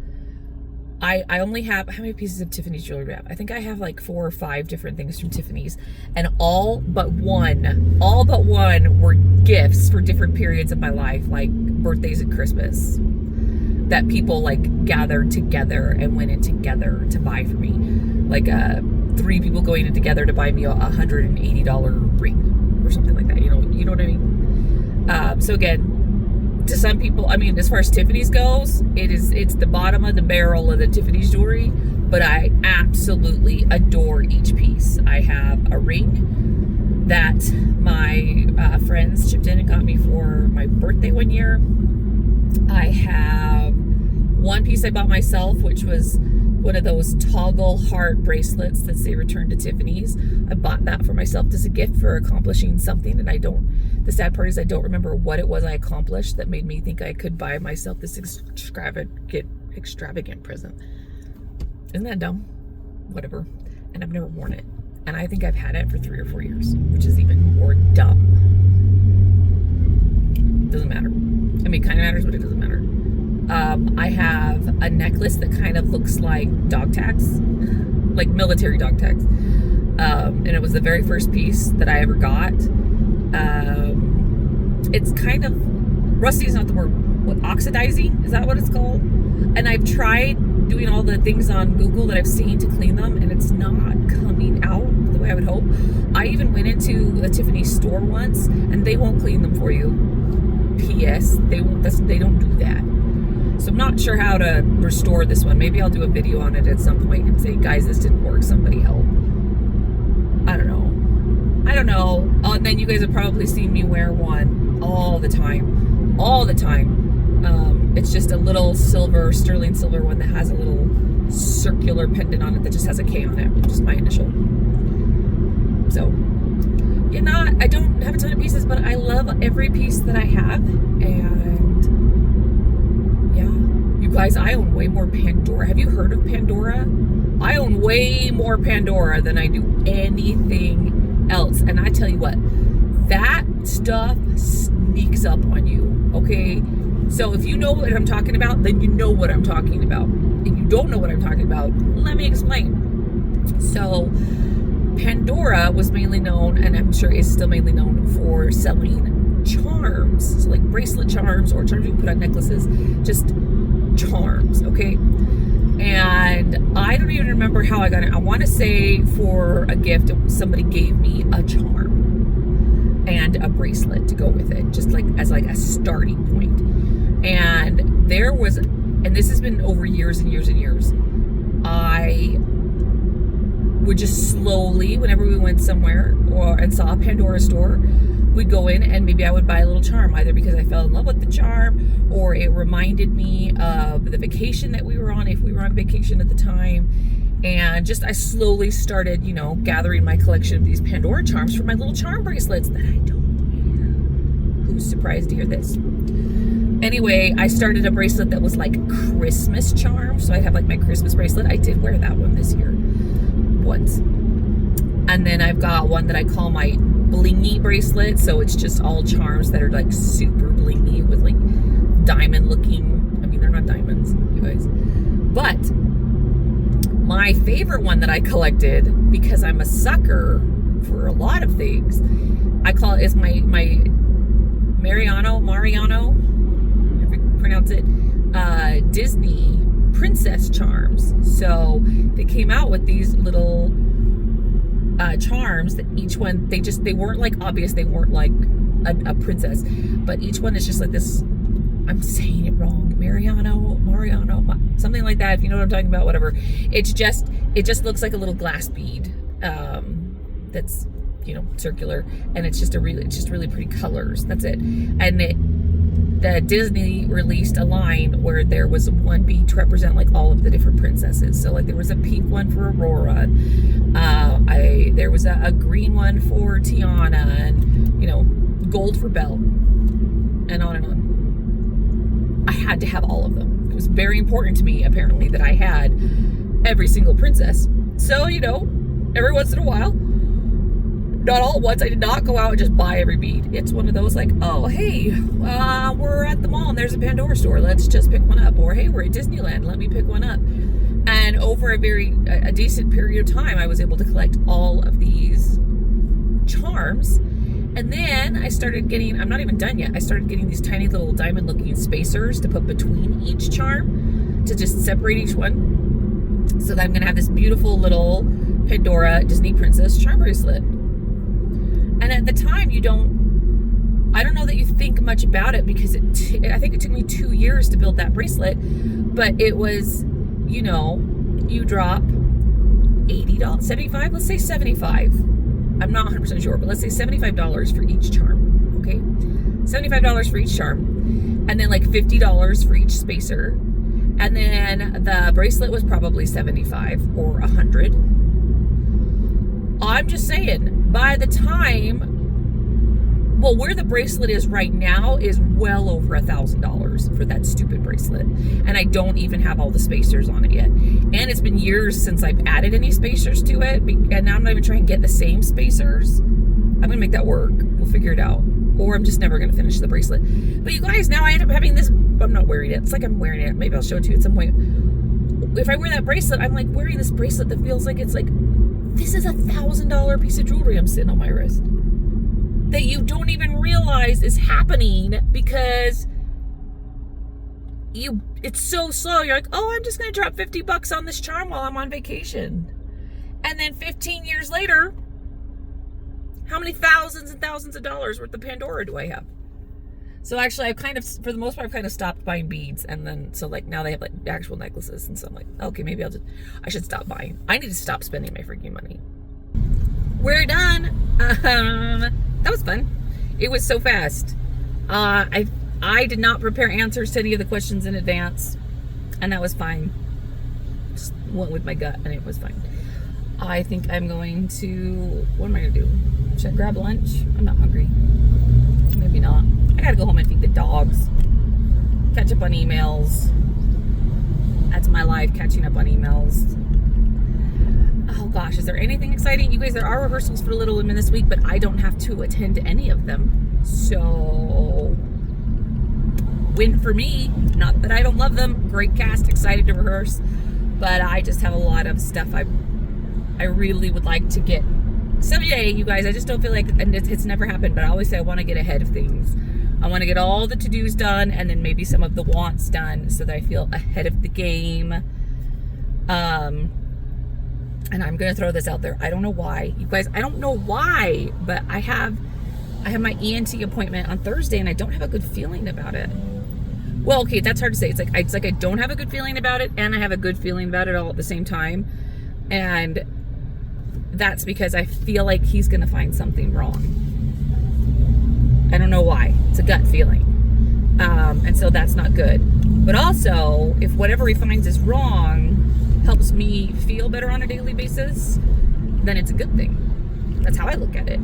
I only have, how many pieces of Tiffany's jewelry do I have? I think I have like 4 or 5 different things from Tiffany's, and all but one were gifts for different periods of my life, like birthdays and Christmas, that people like gathered together and went in together to buy for me. Like 3 people going in together to buy me a $180 ring or something like that. You know what I mean? So again, to some people, I mean, as far as Tiffany's goes, it's the bottom of the barrel of the Tiffany's jewelry, but I absolutely adore each piece. I have a ring that my friends chipped in and got me for my birthday one year. I have one piece I bought myself, which was one of those toggle heart bracelets that say returned to Tiffany's. I bought that for myself as a gift for accomplishing something, and the sad part is I don't remember what it was I accomplished that made me think I could buy myself this extravagant present. Isn't that dumb? Whatever. And I've never worn it. And I think I've had it for 3 or 4 years, which is even more dumb. Doesn't matter. I mean, it kind of matters, but it doesn't matter. I have a necklace that kind of looks like dog tags, like military dog tags. And it was the very first piece that I ever got. It's kind of, rusty is not the word, oxidizing, is that what it's called? And I've tried doing all the things on Google that I've seen to clean them, and it's not coming out the way I would hope. I even went into a Tiffany store once, and they won't clean them for you. P.S. They don't do that. So I'm not sure how to restore this one. Maybe I'll do a video on it at some point and say, guys, this didn't work, somebody help. I don't know. And then you guys have probably seen me wear one all the time. It's just a little sterling silver one that has a little circular pendant on it that just has a K on it, which is my initial. So, I don't have a ton of pieces, but I love every piece that I have. And yeah, you guys, I own way more Pandora. Have you heard of Pandora? I own way more Pandora than I do anything else. And I tell you what, that stuff sneaks up on you, okay? So if you know what I'm talking about, then you know what I'm talking about. If you don't know what I'm talking about, let me explain. So Pandora was mainly known, and I'm sure is still mainly known, for selling charms. So like bracelet charms or charms you can put on necklaces, just charms, okay? And I don't even remember how I got it. I want to say for a gift, somebody gave me a charm and a bracelet to go with it, just like as like a starting point. And there was, and this has been over years and years and years, I would just slowly, whenever we went somewhere and saw a Pandora store, we'd go in and maybe I would buy a little charm, either because I fell in love with the charm or it reminded me of the vacation that we were on, if we were on vacation at the time. And just I slowly started, gathering my collection of these Pandora charms for my little charm bracelets that I don't wear. Who's surprised to hear this? Anyway, I started a bracelet that was like Christmas charm. So I have like my Christmas bracelet. I did wear that one this year once. And then I've got one that I call my blingy bracelet. So it's just all charms that are like super blingy with like diamond looking. I mean, they're not diamonds, you guys. But my favorite one that I collected, because I'm a sucker for a lot of things, I call it, is my Mariano, if you pronounce it, Disney princess charms. So they came out with these little charms that each one, they weren't like obvious, they weren't like a princess, but each one is just like this, I'm saying it wrong, Mariano, something like that, if you know what I'm talking about, whatever. It just looks like a little glass bead that's circular, and it's just really pretty colors. That's it. And the Disney released a line where there was one bead to represent like all of the different princesses. So like there was a pink one for Aurora, there was a green one for Tiana, and gold for Belle, and on and on. I had to have all of them. It was very important to me, apparently, that I had every single princess. So every once in a while, Not all at once. I did not go out and just buy every bead. It's one of those like, oh, hey, we're at the mall and there's a Pandora store. Let's just pick one up. Or, hey, we're at Disneyland. Let me pick one up. And over a decent period of time, I was able to collect all of these charms. And then I started getting, I'm not even done yet. I started getting these tiny little diamond looking spacers to put between each charm to just separate each one. So that I'm going to have this beautiful little Pandora Disney Princess charm bracelet. And at the time, I don't know that you think much about it because I think it took me 2 years to build that bracelet, but it was, you drop $80, 75, let's say 75. I'm not 100% sure, but let's say $75 for each charm, okay? $75 for each charm, and then like $50 for each spacer, and then the bracelet was probably $75 or $100. I'm just saying, by the time, where the bracelet is right now is well over $1,000 for that stupid bracelet. And I don't even have all the spacers on it yet. And it's been years since I've added any spacers to it. And now I'm not even trying to get the same spacers. I'm going to make that work. We'll figure it out. Or I'm just never going to finish the bracelet. But you guys, now I end up having this, I'm not wearing it. It's like I'm wearing it. Maybe I'll show it to you at some point. If I wear that bracelet, I'm like wearing this bracelet that feels like it's like, this is $1,000 piece of jewelry I'm sitting on my wrist that you don't even realize is happening because it's so slow. You're like, oh, I'm just going to drop $50 on this charm while I'm on vacation. And then 15 years later, how many thousands and thousands of dollars worth of Pandora do I have? So actually, I've kind of, for the most part, I've kind of stopped buying beads. And then, so like now they have like actual necklaces. And so I'm like, okay, maybe I should stop buying. I need to stop spending my freaking money. We're done. That was fun. It was so fast. I did not prepare answers to any of the questions in advance. And that was fine. Just went with my gut and it was fine. I think I'm going to, what am I going to do? Should I grab lunch? I'm not hungry. So maybe not. I gotta go home and feed the dogs. Catch up on emails. That's my life, catching up on emails. Oh gosh, is there anything exciting? You guys, there are rehearsals for Little Women this week, but I don't have to attend any of them. So, win for me. Not that I don't love them. Great cast, excited to rehearse. But I just have a lot of stuff I really would like to get. Someday, you guys, I just don't feel like, and it's never happened, but I always say I want to get ahead of things. I want to get all the to-dos done and then maybe some of the wants done so that I feel ahead of the game. And I'm going to throw this out there. I don't know why. You guys, I don't know why, but I have my ENT appointment on Thursday and I don't have a good feeling about it. Well, okay, that's hard to say. It's like I don't have a good feeling about it and I have a good feeling about it all at the same time. And that's because I feel like he's going to find something wrong. I don't know why. It's a gut feeling. And so that's not good. But also, if whatever he finds is wrong helps me feel better on a daily basis, then it's a good thing. That's how I look at it.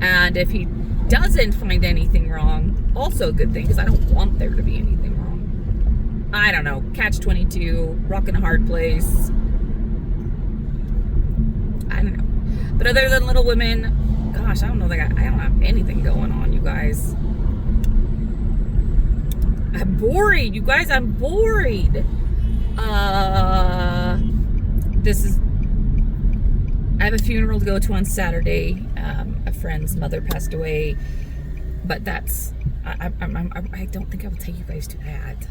And if he doesn't find anything wrong, also a good thing, because I don't want there to be anything wrong. I don't know. Catch-22, rock in a hard place. I don't know. But other than Little Women, gosh, I don't know. I don't have anything going on, you guys. I'm bored, you guys. I'm bored. I have a funeral to go to on Saturday. A friend's mother passed away, but that's. I don't think I will take you guys to that.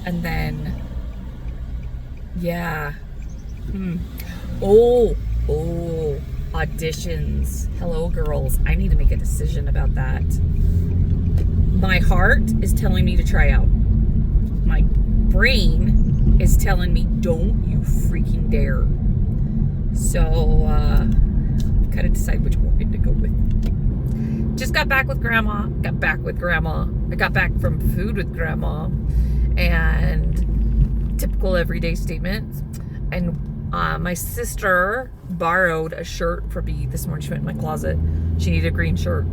And then, yeah. Auditions. Hello, girls. I need to make a decision about that. My heart is telling me to try out. My brain is telling me, don't you freaking dare. So, gotta decide which one to go with. Just got back with Grandma. I got back from food with Grandma. And typical everyday statements. And my sister borrowed a shirt from me this morning. She went in my closet. She needed a green shirt.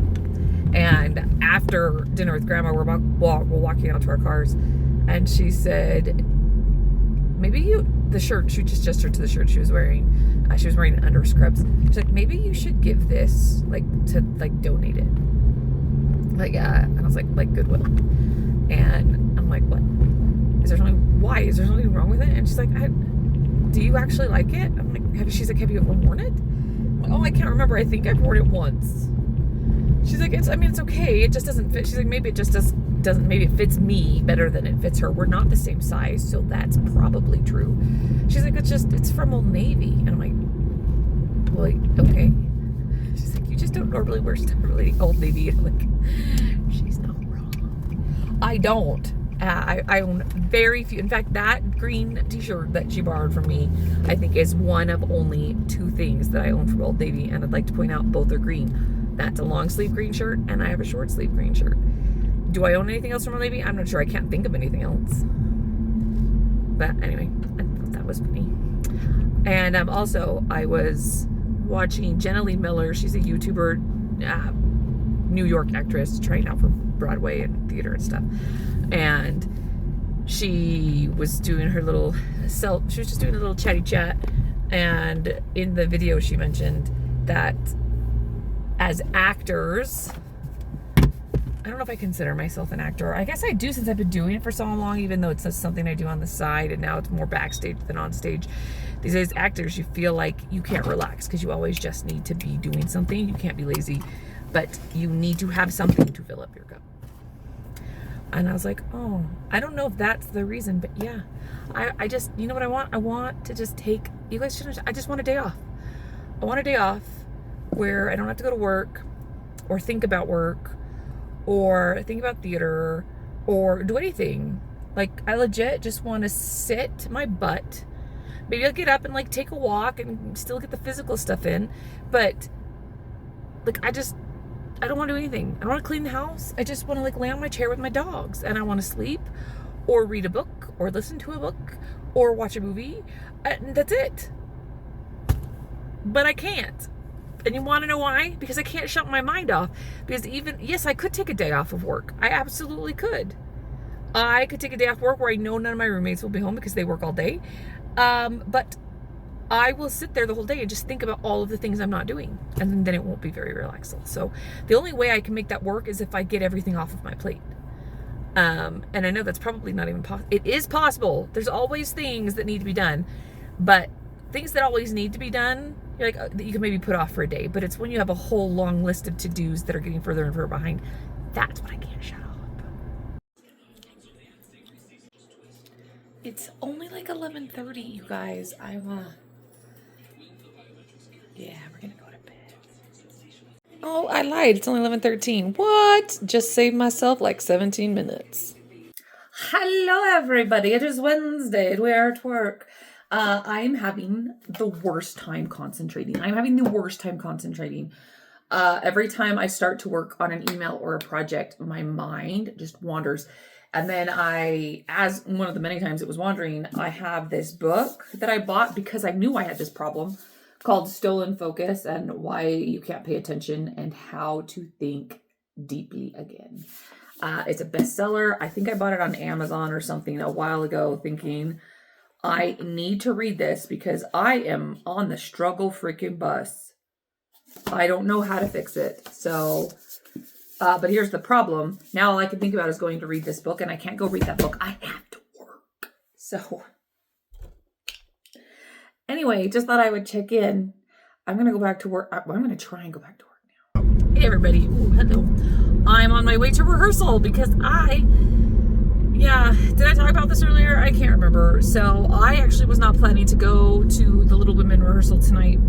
And after dinner with Grandma, we're walking out to our cars. And she said, maybe the shirt, she just gestured to the shirt she was wearing. She was wearing under scrubs. She's like, maybe you should give this, like, to, like, donate it. Like, and I was like Goodwill. And I'm like, what? Is there something, why? Is there something wrong with it? And she's like, do you actually like it? I'm like, she's like, have you ever worn it? I'm like, oh, I can't remember. I think I've worn it once. She's like, it's okay. It just doesn't fit. She's like, maybe it just doesn't, maybe it fits me better than it fits her. We're not the same size, so that's probably true. She's like, it's from Old Navy. And I'm like, well, okay. She's like, you just don't normally wear stuff really Old Navy. And I'm like, she's not wrong. I don't. I own very few. In fact, that green t-shirt that she borrowed from me, I think is one of only 2 things that I own from Old Navy. And I'd like to point out both are green. That's a long sleeve green shirt, and I have a short sleeve green shirt. Do I own anything else from Old Navy? I'm not sure. I can't think of anything else. But anyway, I thought that was funny. And also, I was watching Jenna Lee Miller. She's a YouTuber, New York actress, trying out for Broadway and theater and stuff. And she was doing her little she was just doing a little chatty chat. And in the video, she mentioned that as actors, I don't know if I consider myself an actor. I guess I do, since I've been doing it for so long, even though it's just something I do on the side, and now it's more backstage than on stage. These days, actors, you feel like you can't relax because you always just need to be doing something. You can't be lazy, but you need to have something to fill up your cup. And I was like, oh, I don't know if that's the reason, but yeah, I just, you know what I want? I want to just take, you guys shouldn't, I just want a day off. I want a day off where I don't have to go to work or think about work or think about theater or do anything. Like, I legit just want to sit my butt. Maybe I'll get up and like take a walk and still get the physical stuff in, but like, I don't want to do anything. I don't want to clean the house. I just want to like lay on my chair with my dogs, and I want to sleep or read a book or listen to a book or watch a movie. And that's it. But I can't. And you want to know why? Because I can't shut my mind off. Because yes, I could take a day off of work. I absolutely could. I could take a day off work where I know none of my roommates will be home because they work all day. But I will sit there the whole day and just think about all of the things I'm not doing. And then it won't be very relaxing. So the only way I can make that work is if I get everything off of my plate. And I know that's probably not even possible. It is possible. There's always things that need to be done. But things that always need to be done, you're like, that you can maybe put off for a day. But it's when you have a whole long list of to-dos that are getting further and further behind. That's what I can't shut off. It's only like 11:30, you guys. Yeah, we're gonna go to bed. Oh, I lied. It's only 11:13. What? Just saved myself like 17 minutes. Hello, everybody. It is Wednesday. We are at work. I'm having the worst time concentrating. Every time I start to work on an email or a project, my mind just wanders. And then as one of the many times it was wandering, I have this book that I bought because I knew I had this problem called Stolen Focus and Why You Can't Pay Attention and How to Think Deeply Again. It's a bestseller. I think I bought it on Amazon or something a while ago thinking I need to read this because I am on the struggle freaking bus. I don't know how to fix it. So, but here's the problem. Now all I can think about is going to read this book, and I can't go read that book. I have to work. So anyway, just thought I would check in. I'm going to go back to work. I'm going to try and go back to work now. Hey, everybody. Ooh, hello. I'm on my way to rehearsal because did I talk about this earlier? I can't remember. So I actually was not planning to go to the Little Women rehearsal tonight.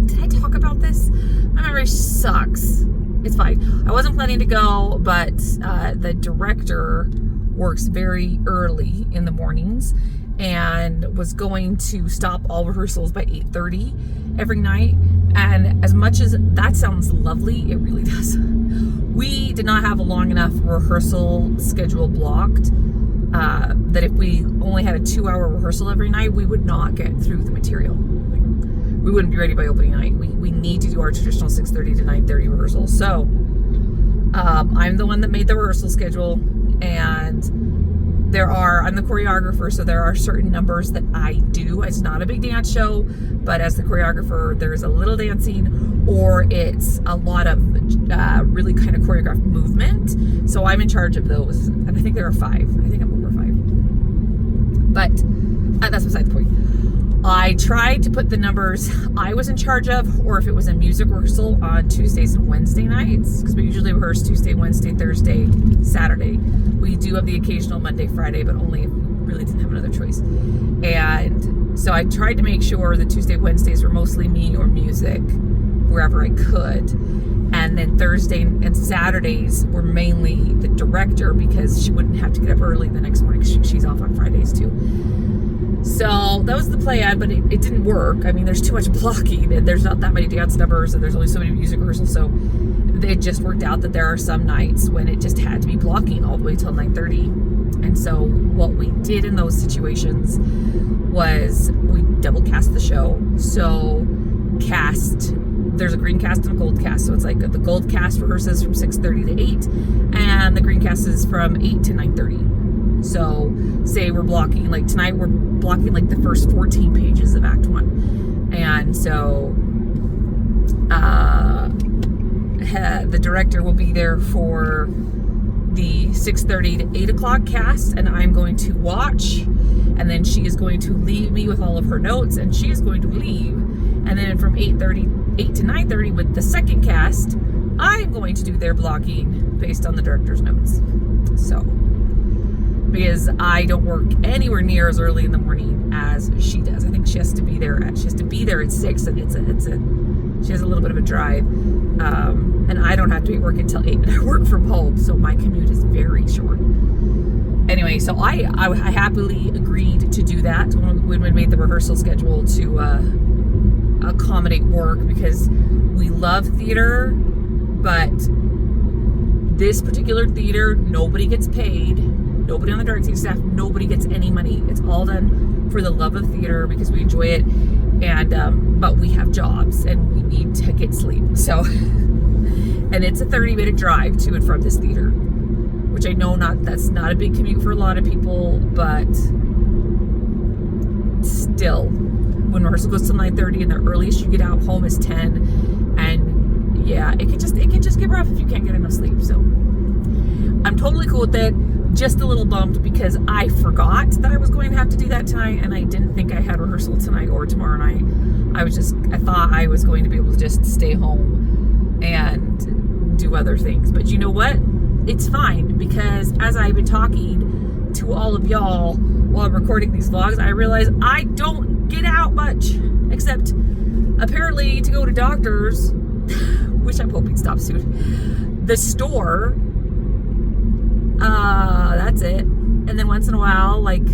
Did I talk about this? My memory sucks. It's fine. I wasn't planning to go, but the director works very early in the mornings and was going to stop all rehearsals by 8:30 every night. And as much as that sounds lovely, it really does. We did not have a long enough rehearsal schedule blocked that if we only had a 2-hour rehearsal every night, we would not get through the material. We wouldn't be ready by opening night. We need to do our traditional 6:30 to 9:30 rehearsal. So I'm the one that made the rehearsal schedule, and I'm the choreographer, so there are certain numbers that I do. It's not a big dance show, but as the choreographer, there's a little dancing, or it's a lot of really kind of choreographed movement. So I'm in charge of those, and I think there are 5. I think I'm over 5. But that's beside the point. I tried to put the numbers I was in charge of, or if it was a music rehearsal, on Tuesdays and Wednesday nights, because we usually rehearse Tuesday, Wednesday, Thursday, Saturday. We do have the occasional Monday, Friday, but only if we really didn't have another choice. And so I tried to make sure the Tuesday, Wednesdays were mostly me or music, wherever I could. And then Thursday and Saturdays were mainly the director, because she wouldn't have to get up early the next morning. She's off on Fridays too. So that was the plan, but it didn't work. I mean, there's too much blocking, and there's not that many dance numbers, and there's only so many music rehearsals. So it just worked out that there are some nights when it just had to be blocking all the way till 9:30. And so what we did in those situations was we double cast the show. So there's a green cast and a gold cast. So it's like the gold cast rehearses from 6:30 to 8, and the green cast is from 8 to 9:30. So say we're blocking, like tonight we're blocking like the first 14 pages of Act 1. And so the director will be there for the 6:30 to 8 o'clock cast, and I'm going to watch, and then she is going to leave me with all of her notes, and she is going to leave. And then from 8 to 9:30 with the second cast, I'm going to do their blocking based on the director's notes. So, because I don't work anywhere near as early in the morning as she does. I think she has to be there at 6, and she has a little bit of a drive. And I don't have to be working until 8, and I work from home, so my commute is very short. Anyway, so I happily agreed to do that when we made the rehearsal schedule to accommodate work, because we love theater, but this particular theater, nobody gets paid. Nobody on the directing staff, nobody gets any money. It's all done for the love of theater, because we enjoy it, and but we have jobs and we need to get sleep. So, and it's a 30-minute drive to and from this theater, which I know that's not a big commute for a lot of people, but still, when rehearsal goes till 9:30 and the earliest you get out home is 10, and yeah, it can just get rough if you can't get enough sleep. So I'm totally cool with it. Just a little bummed because I forgot that I was going to have to do that tonight, and I didn't think I had rehearsal tonight or tomorrow night. I thought I was going to be able to just stay home and do other things. But you know what? It's fine, because as I've been talking to all of y'all while I'm recording these vlogs, I realize I don't get out much, except apparently to go to doctors, which I'm hoping stops soon, the store, that's it. And then once in a while, like,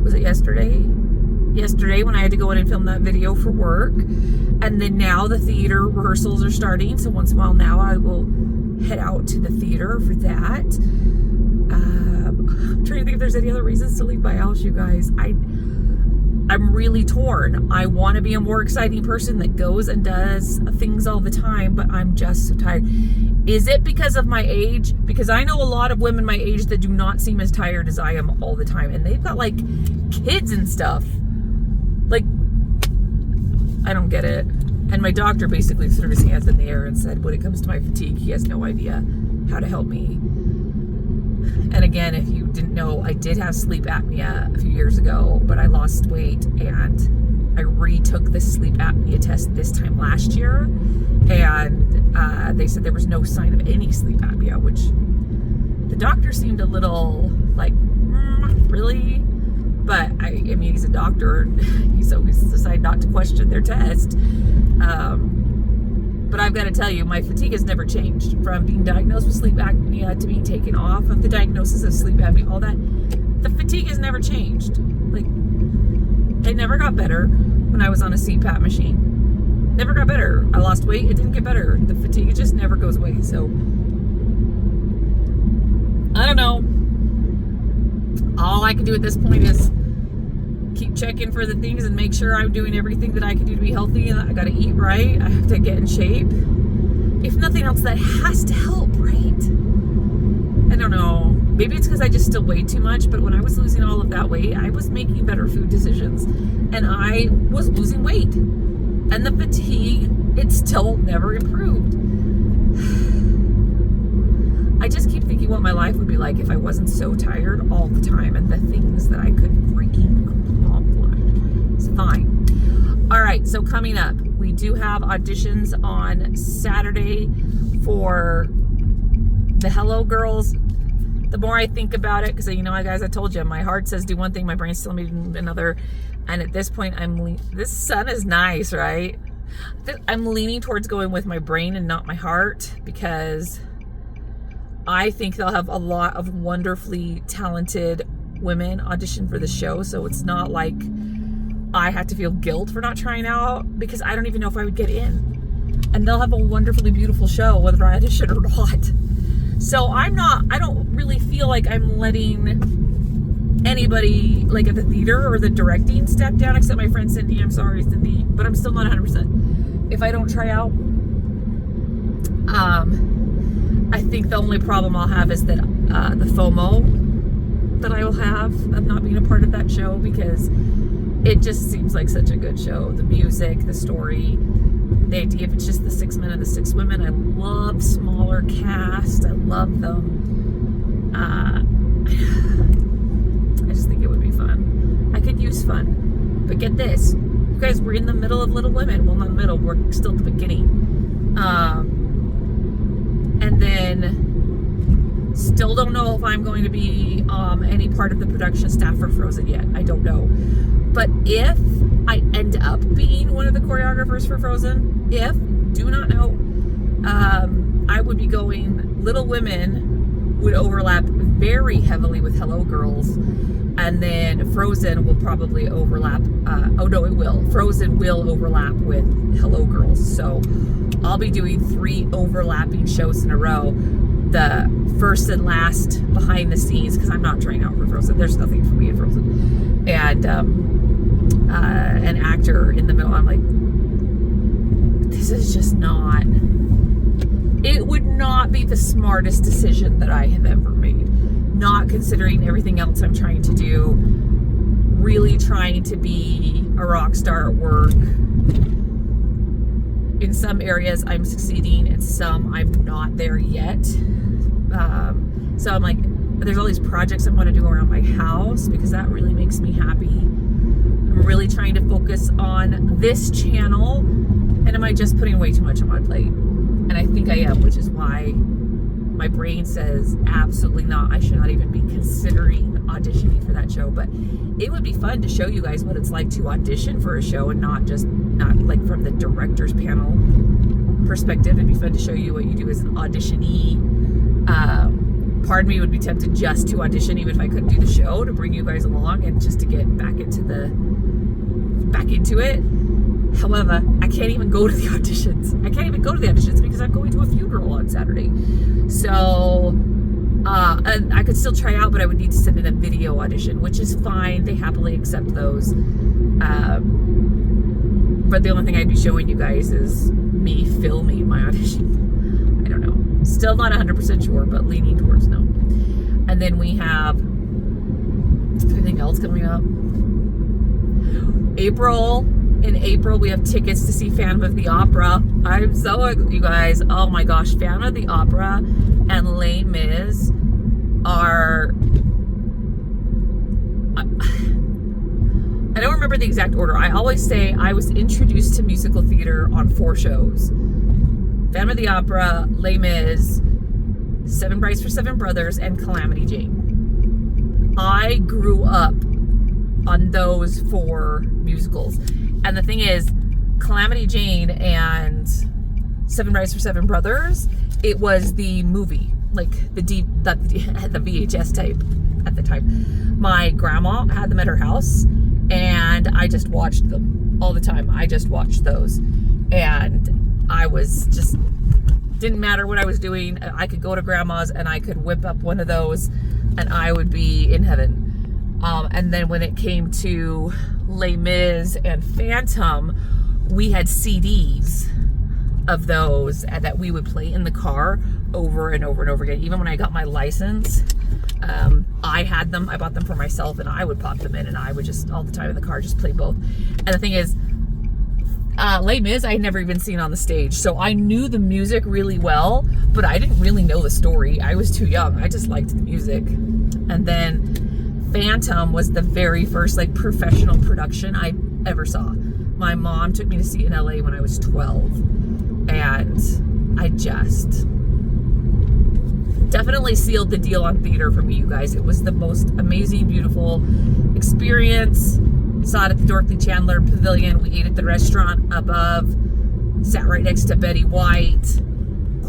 was it yesterday when I had to go in and film that video for work. And then now the theater rehearsals are starting, so once in a while now I will head out to the theater for that. I'm trying to think if there's any other reasons to leave my house, you guys. I'm really torn. I want to be a more exciting person that goes and does things all the time, but I'm just so tired. Is it because of my age? Because I know a lot of women my age that do not seem as tired as I am all the time, and they've got like kids and stuff. Like, I don't get it. And my doctor basically threw his hands in the air and said, when it comes to my fatigue, he has no idea how to help me. And again, if you didn't know, I did have sleep apnea a few years ago, but I lost weight, and I retook the sleep apnea test this time last year, and they said there was no sign of any sleep apnea, which the doctor seemed a little like, really? But I mean, he's a doctor, and he's always decided not to question their test. But I've got to tell you, my fatigue has never changed from being diagnosed with sleep apnea to being taken off of the diagnosis of sleep apnea, all that. The fatigue has never changed. Like, it never got better when I was on a CPAP machine. Never got better. I lost weight, it didn't get better. The fatigue just never goes away. So, I don't know. All I can do at this point is keep checking for the things and make sure I'm doing everything that I can do to be healthy, and I gotta eat right. I have to get in shape. If nothing else, that has to help, right? I don't know. Maybe it's because I just still weigh too much, but when I was losing all of that weight, I was making better food decisions, and I was losing weight. And the fatigue, it still never improved. I just keep thinking what my life would be like if I wasn't so tired all the time, and the things that I could freaking accomplish. It's fine. All right, so coming up, we do have auditions on Saturday for the Hello Girls. The more I think about it, because guys, I told you, my heart says do one thing, my brain's telling me to do another, and at this point, this sun is nice, right? I'm leaning towards going with my brain and not my heart, because I think they'll have a lot of wonderfully talented women audition for the show, so it's not like I have to feel guilt for not trying out, because I don't even know if I would get in. And they'll have a wonderfully beautiful show, whether I audition or not. So I don't really feel like I'm letting anybody, like at the theater or the directing, step down, except my friend Cindy. I'm sorry, Cindy, but I'm still not 100%. If I don't try out, I think the only problem I'll have is that the FOMO that I will have of not being a part of that show, because it just seems like such a good show. The music, the story, the idea of it's just the 6 men and the 6 women. I love smaller cast. I love them. I just think it would be fun. I could use fun. But get this. You guys, we're in the middle of Little Women. Well, not middle. We're still at the beginning. And then still don't know if I'm going to be any part of the production staff for Frozen yet. I don't know. But if I end up being one of the choreographers for Frozen, do not know, I would be going, Little Women would overlap very heavily with Hello Girls, and then Frozen will probably overlap, Frozen will overlap with Hello Girls, so I'll be doing 3 overlapping shows in a row, the first and last behind the scenes, because I'm not trying out for Frozen. There's nothing for me in Frozen, and an actor in the middle. I'm like, this is just not, it would not be the smartest decision that I have ever made, not considering everything else I'm trying to do, really trying to be a rock star at work. In some areas I'm succeeding, in some I'm not there yet. So I'm like, there's all these projects I want to do around my house, because that really makes me happy. I'm really trying to focus on this channel, and am I just putting way too much on my plate? And I think I am, which is why my brain says absolutely not. I should not even be considering auditioning for that show. But it would be fun to show you guys what it's like to audition for a show, and not like from the director's panel perspective. It'd be fun to show you what you do as an auditionee. Part of me would be tempted just to audition, even if I couldn't do the show, to bring you guys along and just to get back into it. However, I can't even go to the auditions. Because I'm going to a funeral on Saturday. So and I could still try out, but I would need to send in a video audition, which is fine. They happily accept those. But the only thing I'd be showing you guys is me filming my audition. I don't know. Still not 100% sure, but leaning towards no. And then we have anything else coming up. In April, we have tickets to see Phantom of the Opera. I'm so, you guys, oh my gosh, Phantom of the Opera and Les Mis are, I don't remember the exact order. I always say I was introduced to musical theater on 4 shows. Phantom of the Opera, Les Mis, Seven Brides for Seven Brothers, and Calamity Jane. I grew up on those 4 musicals. And the thing is, Calamity Jane and Seven Brides for Seven Brothers, it was the movie, like the VHS tape at the time. My grandma had them at her house, and I just watched them all the time. I just watched those. And I was just, didn't matter what I was doing. I could go to grandma's and I could whip up one of those and I would be in heaven. And then when it came to Les Mis and Phantom, we had CDs of those that we would play in the car over and over and over again. Even when I got my license, I had them. I bought them for myself, and I would pop them in, and I would just all the time in the car just play both. And the thing is, Les Mis I had never even seen on the stage, so I knew the music really well, but I didn't really know the story. I was too young. I just liked the music. And then Phantom was the very first like professional production I ever saw. My mom took me to see it in LA when I was 12, and I just definitely sealed the deal on theater for me, you guys. It was the most amazing, beautiful experience. Saw it at the Dorothy Chandler Pavilion. We ate at the restaurant above. Sat right next to Betty White.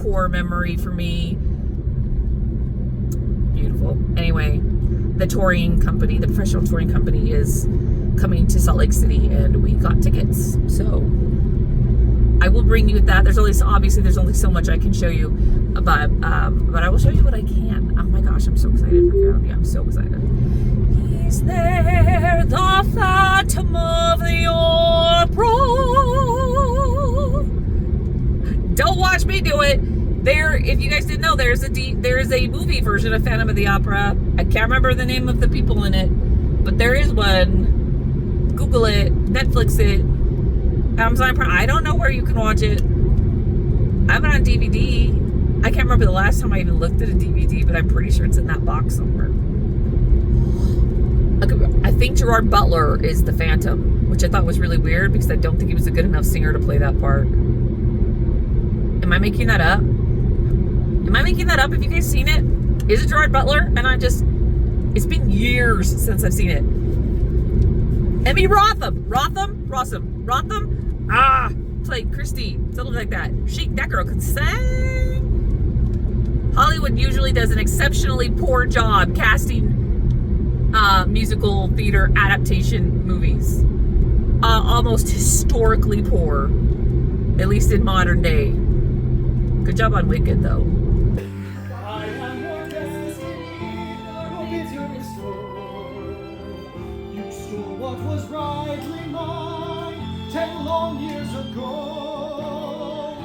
Core memory for me. Beautiful. Anyway, the touring company, the professional touring company is coming to Salt Lake City, and we got tickets. So I will bring you that. There's only so much I can show you, but I will show you what I can. Oh my gosh, I'm so excited for Phantom. I'm so excited. He's there, the Phantom of the Opera. Don't watch me do it. There, if you guys didn't know, there is a movie version of Phantom of the Opera. I can't remember the name of the people in it, but there is one. Google it, Netflix it, Amazon Prime. I don't know where you can watch it. I have it on DVD. I can't remember the last time I even looked at a DVD, but I'm pretty sure it's in that box somewhere. I think Gerard Butler is the Phantom, which I thought was really weird because I don't think he was a good enough singer to play that part. Am I making that up? Have you guys seen it? Is it Gerard Butler? And it's been years since I've seen it. Emmy Rotham. Played Christy. Something like that. That girl can sing. Hollywood usually does an exceptionally poor job casting musical theater adaptation movies. Almost historically poor. At least in modern day. Good job on Wicked, though. What was rightly mine 10 long years ago.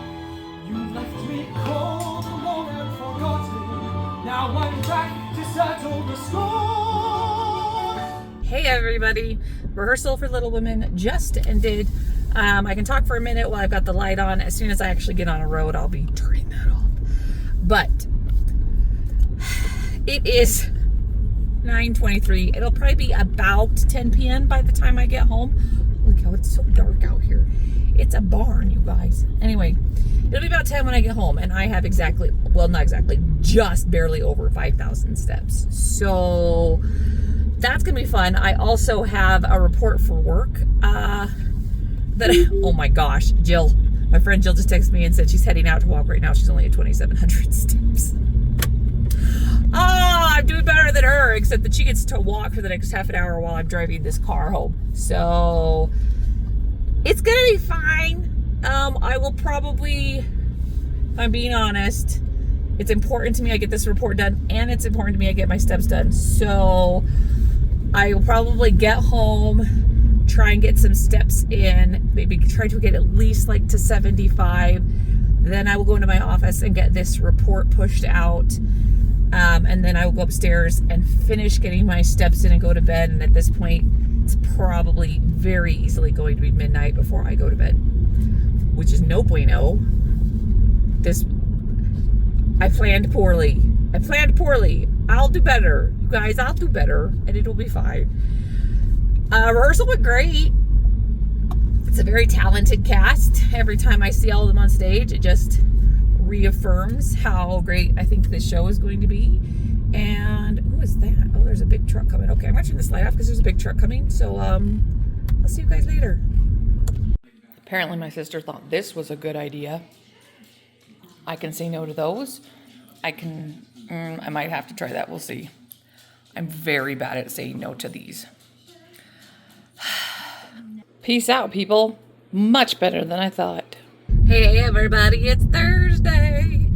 You left me cold, alone and forgotten. Now I'm back to settle the score. Hey everybody, rehearsal for Little Women just ended. I can talk for a minute while I've got the light on. As soon as I actually get on a road, I'll be turning that off. But it is 9:23. It'll probably be about 10 p.m. by the time I get home. Look how it's so dark out here. It's a barn, you guys. Anyway, it'll be about 10 when I get home, and I have just barely over 5,000 steps. So that's gonna be fun. I also have a report for work oh my gosh, Jill, my friend Jill just texted me and said she's heading out to walk right now. She's only at 2,700 steps. I'm doing better than her, except that she gets to walk for the next half an hour while I'm driving this car home. So it's gonna be fine. I will probably, if I'm being honest, it's important to me I get this report done, and it's important to me I get my steps done. So I will probably get home, try and get some steps in, maybe try to get at least like to 75. Then I will go into my office and get this report pushed out. And then I will go upstairs and finish getting my steps in and go to bed. And at this point, it's probably very easily going to be midnight before I go to bed, which is no bueno. I planned poorly. I'll do better. You guys, I'll do better, and it'll be fine. Rehearsal went great. It's a very talented cast. Every time I see all of them on stage, it just reaffirms how great I think this show is going to be. And who is that? Oh, there's a big truck coming. Okay, I'm gonna turn this light off because there's a big truck coming. So I'll see you guys later. Apparently my sister thought this was a good idea. I can say no to those. I might have to try that. We'll see. I'm very bad at saying no to these. Peace out, people. Much better than I thought. Hey everybody, it's Thursday.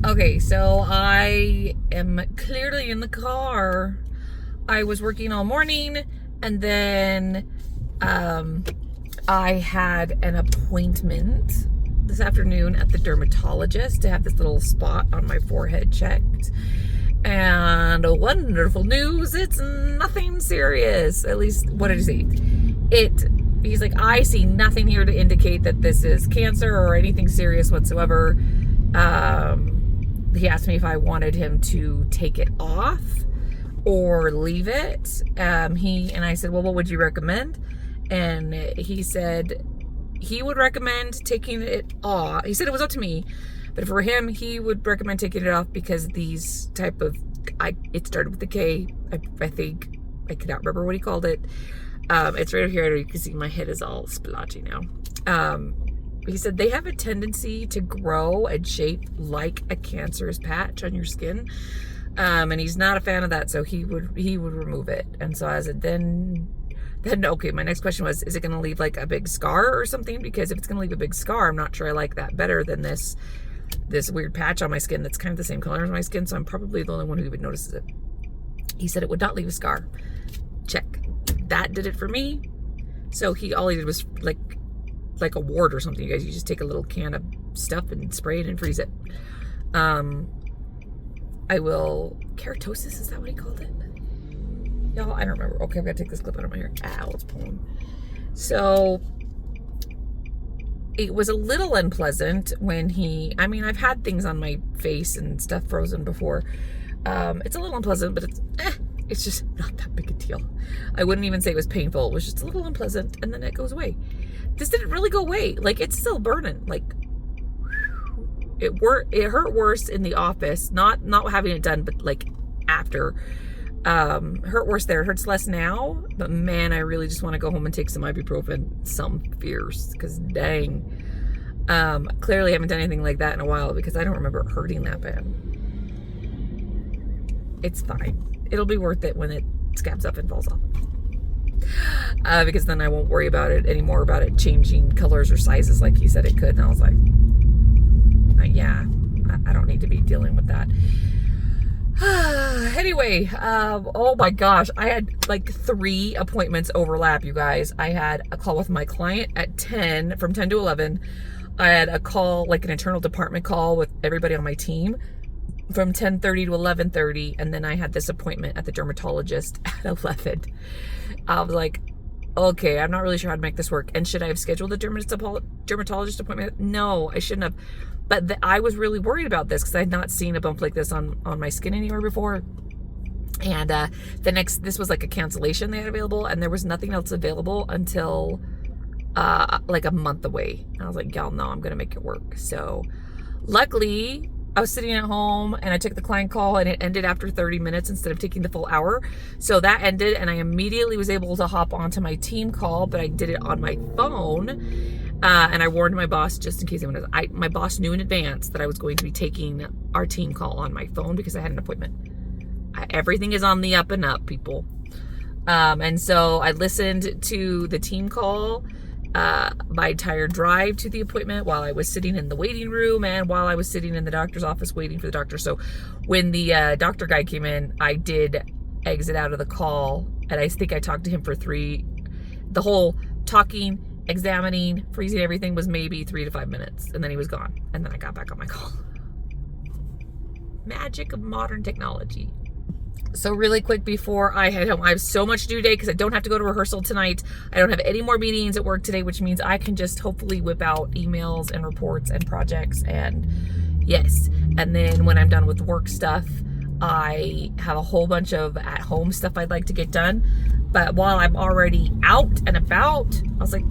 Okay, so I am clearly in the car. I was working all morning, and then I had an appointment this afternoon at the dermatologist to have this little spot on my forehead checked. And wonderful news, it's nothing serious. At least, what did he say? He's like, I see nothing here to indicate that this is cancer or anything serious whatsoever. He asked me if I wanted him to take it off or leave it. And I said, well, what would you recommend? And he said he would recommend taking it off. He said it was up to me, but for him, he would recommend taking it off because these type of, it started with the K, I think. I cannot remember what he called it. It's right over here. You can see my head is all splotchy now. He said they have a tendency to grow and shape like a cancerous patch on your skin. And he's not a fan of that, so he would remove it. And so I said, then okay, my next question was, is it going to leave like a big scar or something? Because if it's going to leave a big scar, I'm not sure I like that better than this weird patch on my skin that's kind of the same color as my skin, so I'm probably the only one who even notices it. He said it would not leave a scar. Check. That did it for me. So all he did was like a wart or something, you guys. You just take a little can of stuff and spray it and freeze it. Keratosis, is that what he called it? Y'all, I don't remember. Okay, I've got to take this clip out of my hair. Ow, it's pulling. So it was a little unpleasant when I've had things on my face and stuff frozen before. It's a little unpleasant, but it's just not that big a deal. I wouldn't even say it was painful. It was just a little unpleasant, and then it goes away. This didn't really go away. Like, it's still burning. Like, it hurt worse in the office. Not having it done, but like after. Hurt worse there. It hurts less now, but man, I really just want to go home and take some ibuprofen, something fierce, because dang. Clearly haven't done anything like that in a while because I don't remember it hurting that bad. It's fine. It'll be worth it when it scabs up and falls off. Because then I won't worry about it anymore, about it changing colors or sizes like he said it could. And I was like, yeah, I don't need to be dealing with that. Anyway, oh my gosh, I had like 3 appointments overlap, you guys. I had a call with my client at 10, from 10 to 11. I had a call, like an internal department call with everybody on my team from 10:30 to 11:30, and then I had this appointment at the dermatologist at 11. I was like, okay, I'm not really sure how to make this work. And should I have scheduled a dermatologist appointment? No, I shouldn't have. But I was really worried about this because I had not seen a bump like this on my skin anywhere before. And this was like a cancellation they had available, and there was nothing else available until like a month away. And I was like, y'all know I'm gonna make it work. So luckily I was sitting at home and I took the client call and it ended after 30 minutes instead of taking the full hour. So that ended and I immediately was able to hop onto my team call, but I did it on my phone. And I warned my boss just in case anyone knows. My boss knew in advance that I was going to be taking our team call on my phone because I had an appointment. Everything is on the up and up, people. And so I listened to the team call my entire drive to the appointment while I was sitting in the waiting room and while I was sitting in the doctor's office waiting for the doctor. So when the doctor guy came in, I did exit out of the call, and I think I talked to him for 3. The whole talking, examining, freezing everything was maybe 3 to 5 minutes, and then he was gone. And then I got back on my call. Magic of modern technology. So really quick before I head home, I have so much to do today because I don't have to go to rehearsal tonight. I don't have any more meetings at work today, which means I can just hopefully whip out emails and reports and projects and yes. And then when I'm done with work stuff, I have a whole bunch of at-home stuff I'd like to get done. But while I'm already out and about, I was like,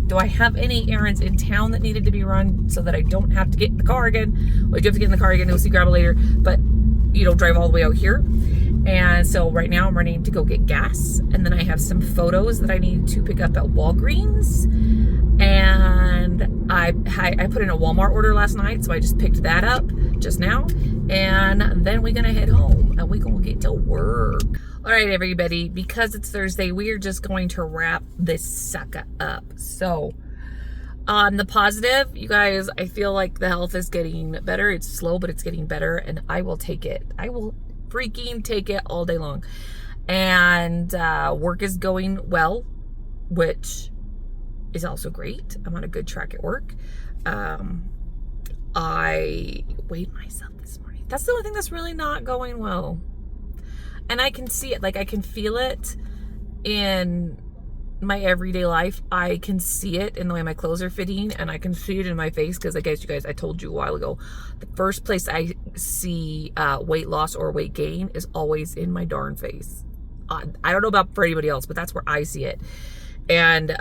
do I have any errands in town that needed to be run so that I don't have to get in the car again? Well, I do have to get in the car again. We'll see, grab it later. But you don't drive all the way out here. And so right now I'm running to go get gas. And then I have some photos that I need to pick up at Walgreens. And I put in a Walmart order last night. So I just picked that up just now. And then we're going to head home and we're going to get to work. All right, everybody, because it's Thursday, we are just going to wrap this sucker up. So on the positive, you guys, I feel like the health is getting better. It's slow, but it's getting better, and I will take it. I will freaking take it all day long. And work is going well, which is also great. I'm on a good track at work. I weighed myself this morning. That's the only thing that's really not going well. And I can see it, like I can feel it in my everyday life. I can see it in the way my clothes are fitting, and I can see it in my face, because I guess you guys, I told you a while ago, the first place I see weight loss or weight gain is always in my darn face. I don't know about for anybody else, but that's where I see it. And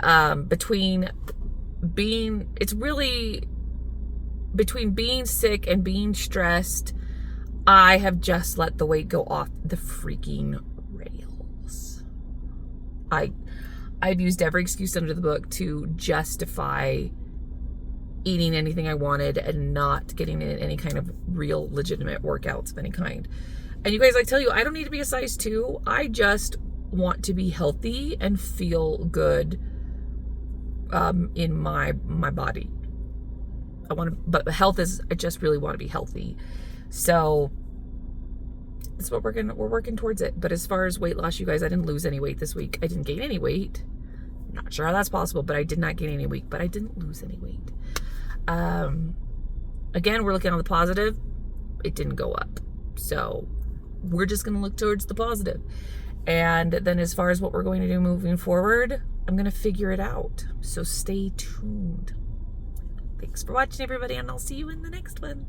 between being sick and being stressed, I have just let the weight go off the freaking rails. I've used every excuse under the book to justify eating anything I wanted and not getting in any kind of real legitimate workouts of any kind. And you guys, I tell you, I don't need to be a size 2. I just want to be healthy and feel good in my body. But health is, I just really want to be healthy. So that's what we're working towards it. But as far as weight loss, you guys, I didn't lose any weight this week. I didn't gain any weight. Not sure how that's possible, but I did not gain any weight, but I didn't lose any weight. Again, we're looking on the positive. It didn't go up. So we're just going to look towards the positive. And then as far as what we're going to do moving forward, I'm going to figure it out. So stay tuned. Thanks for watching, everybody, and I'll see you in the next one.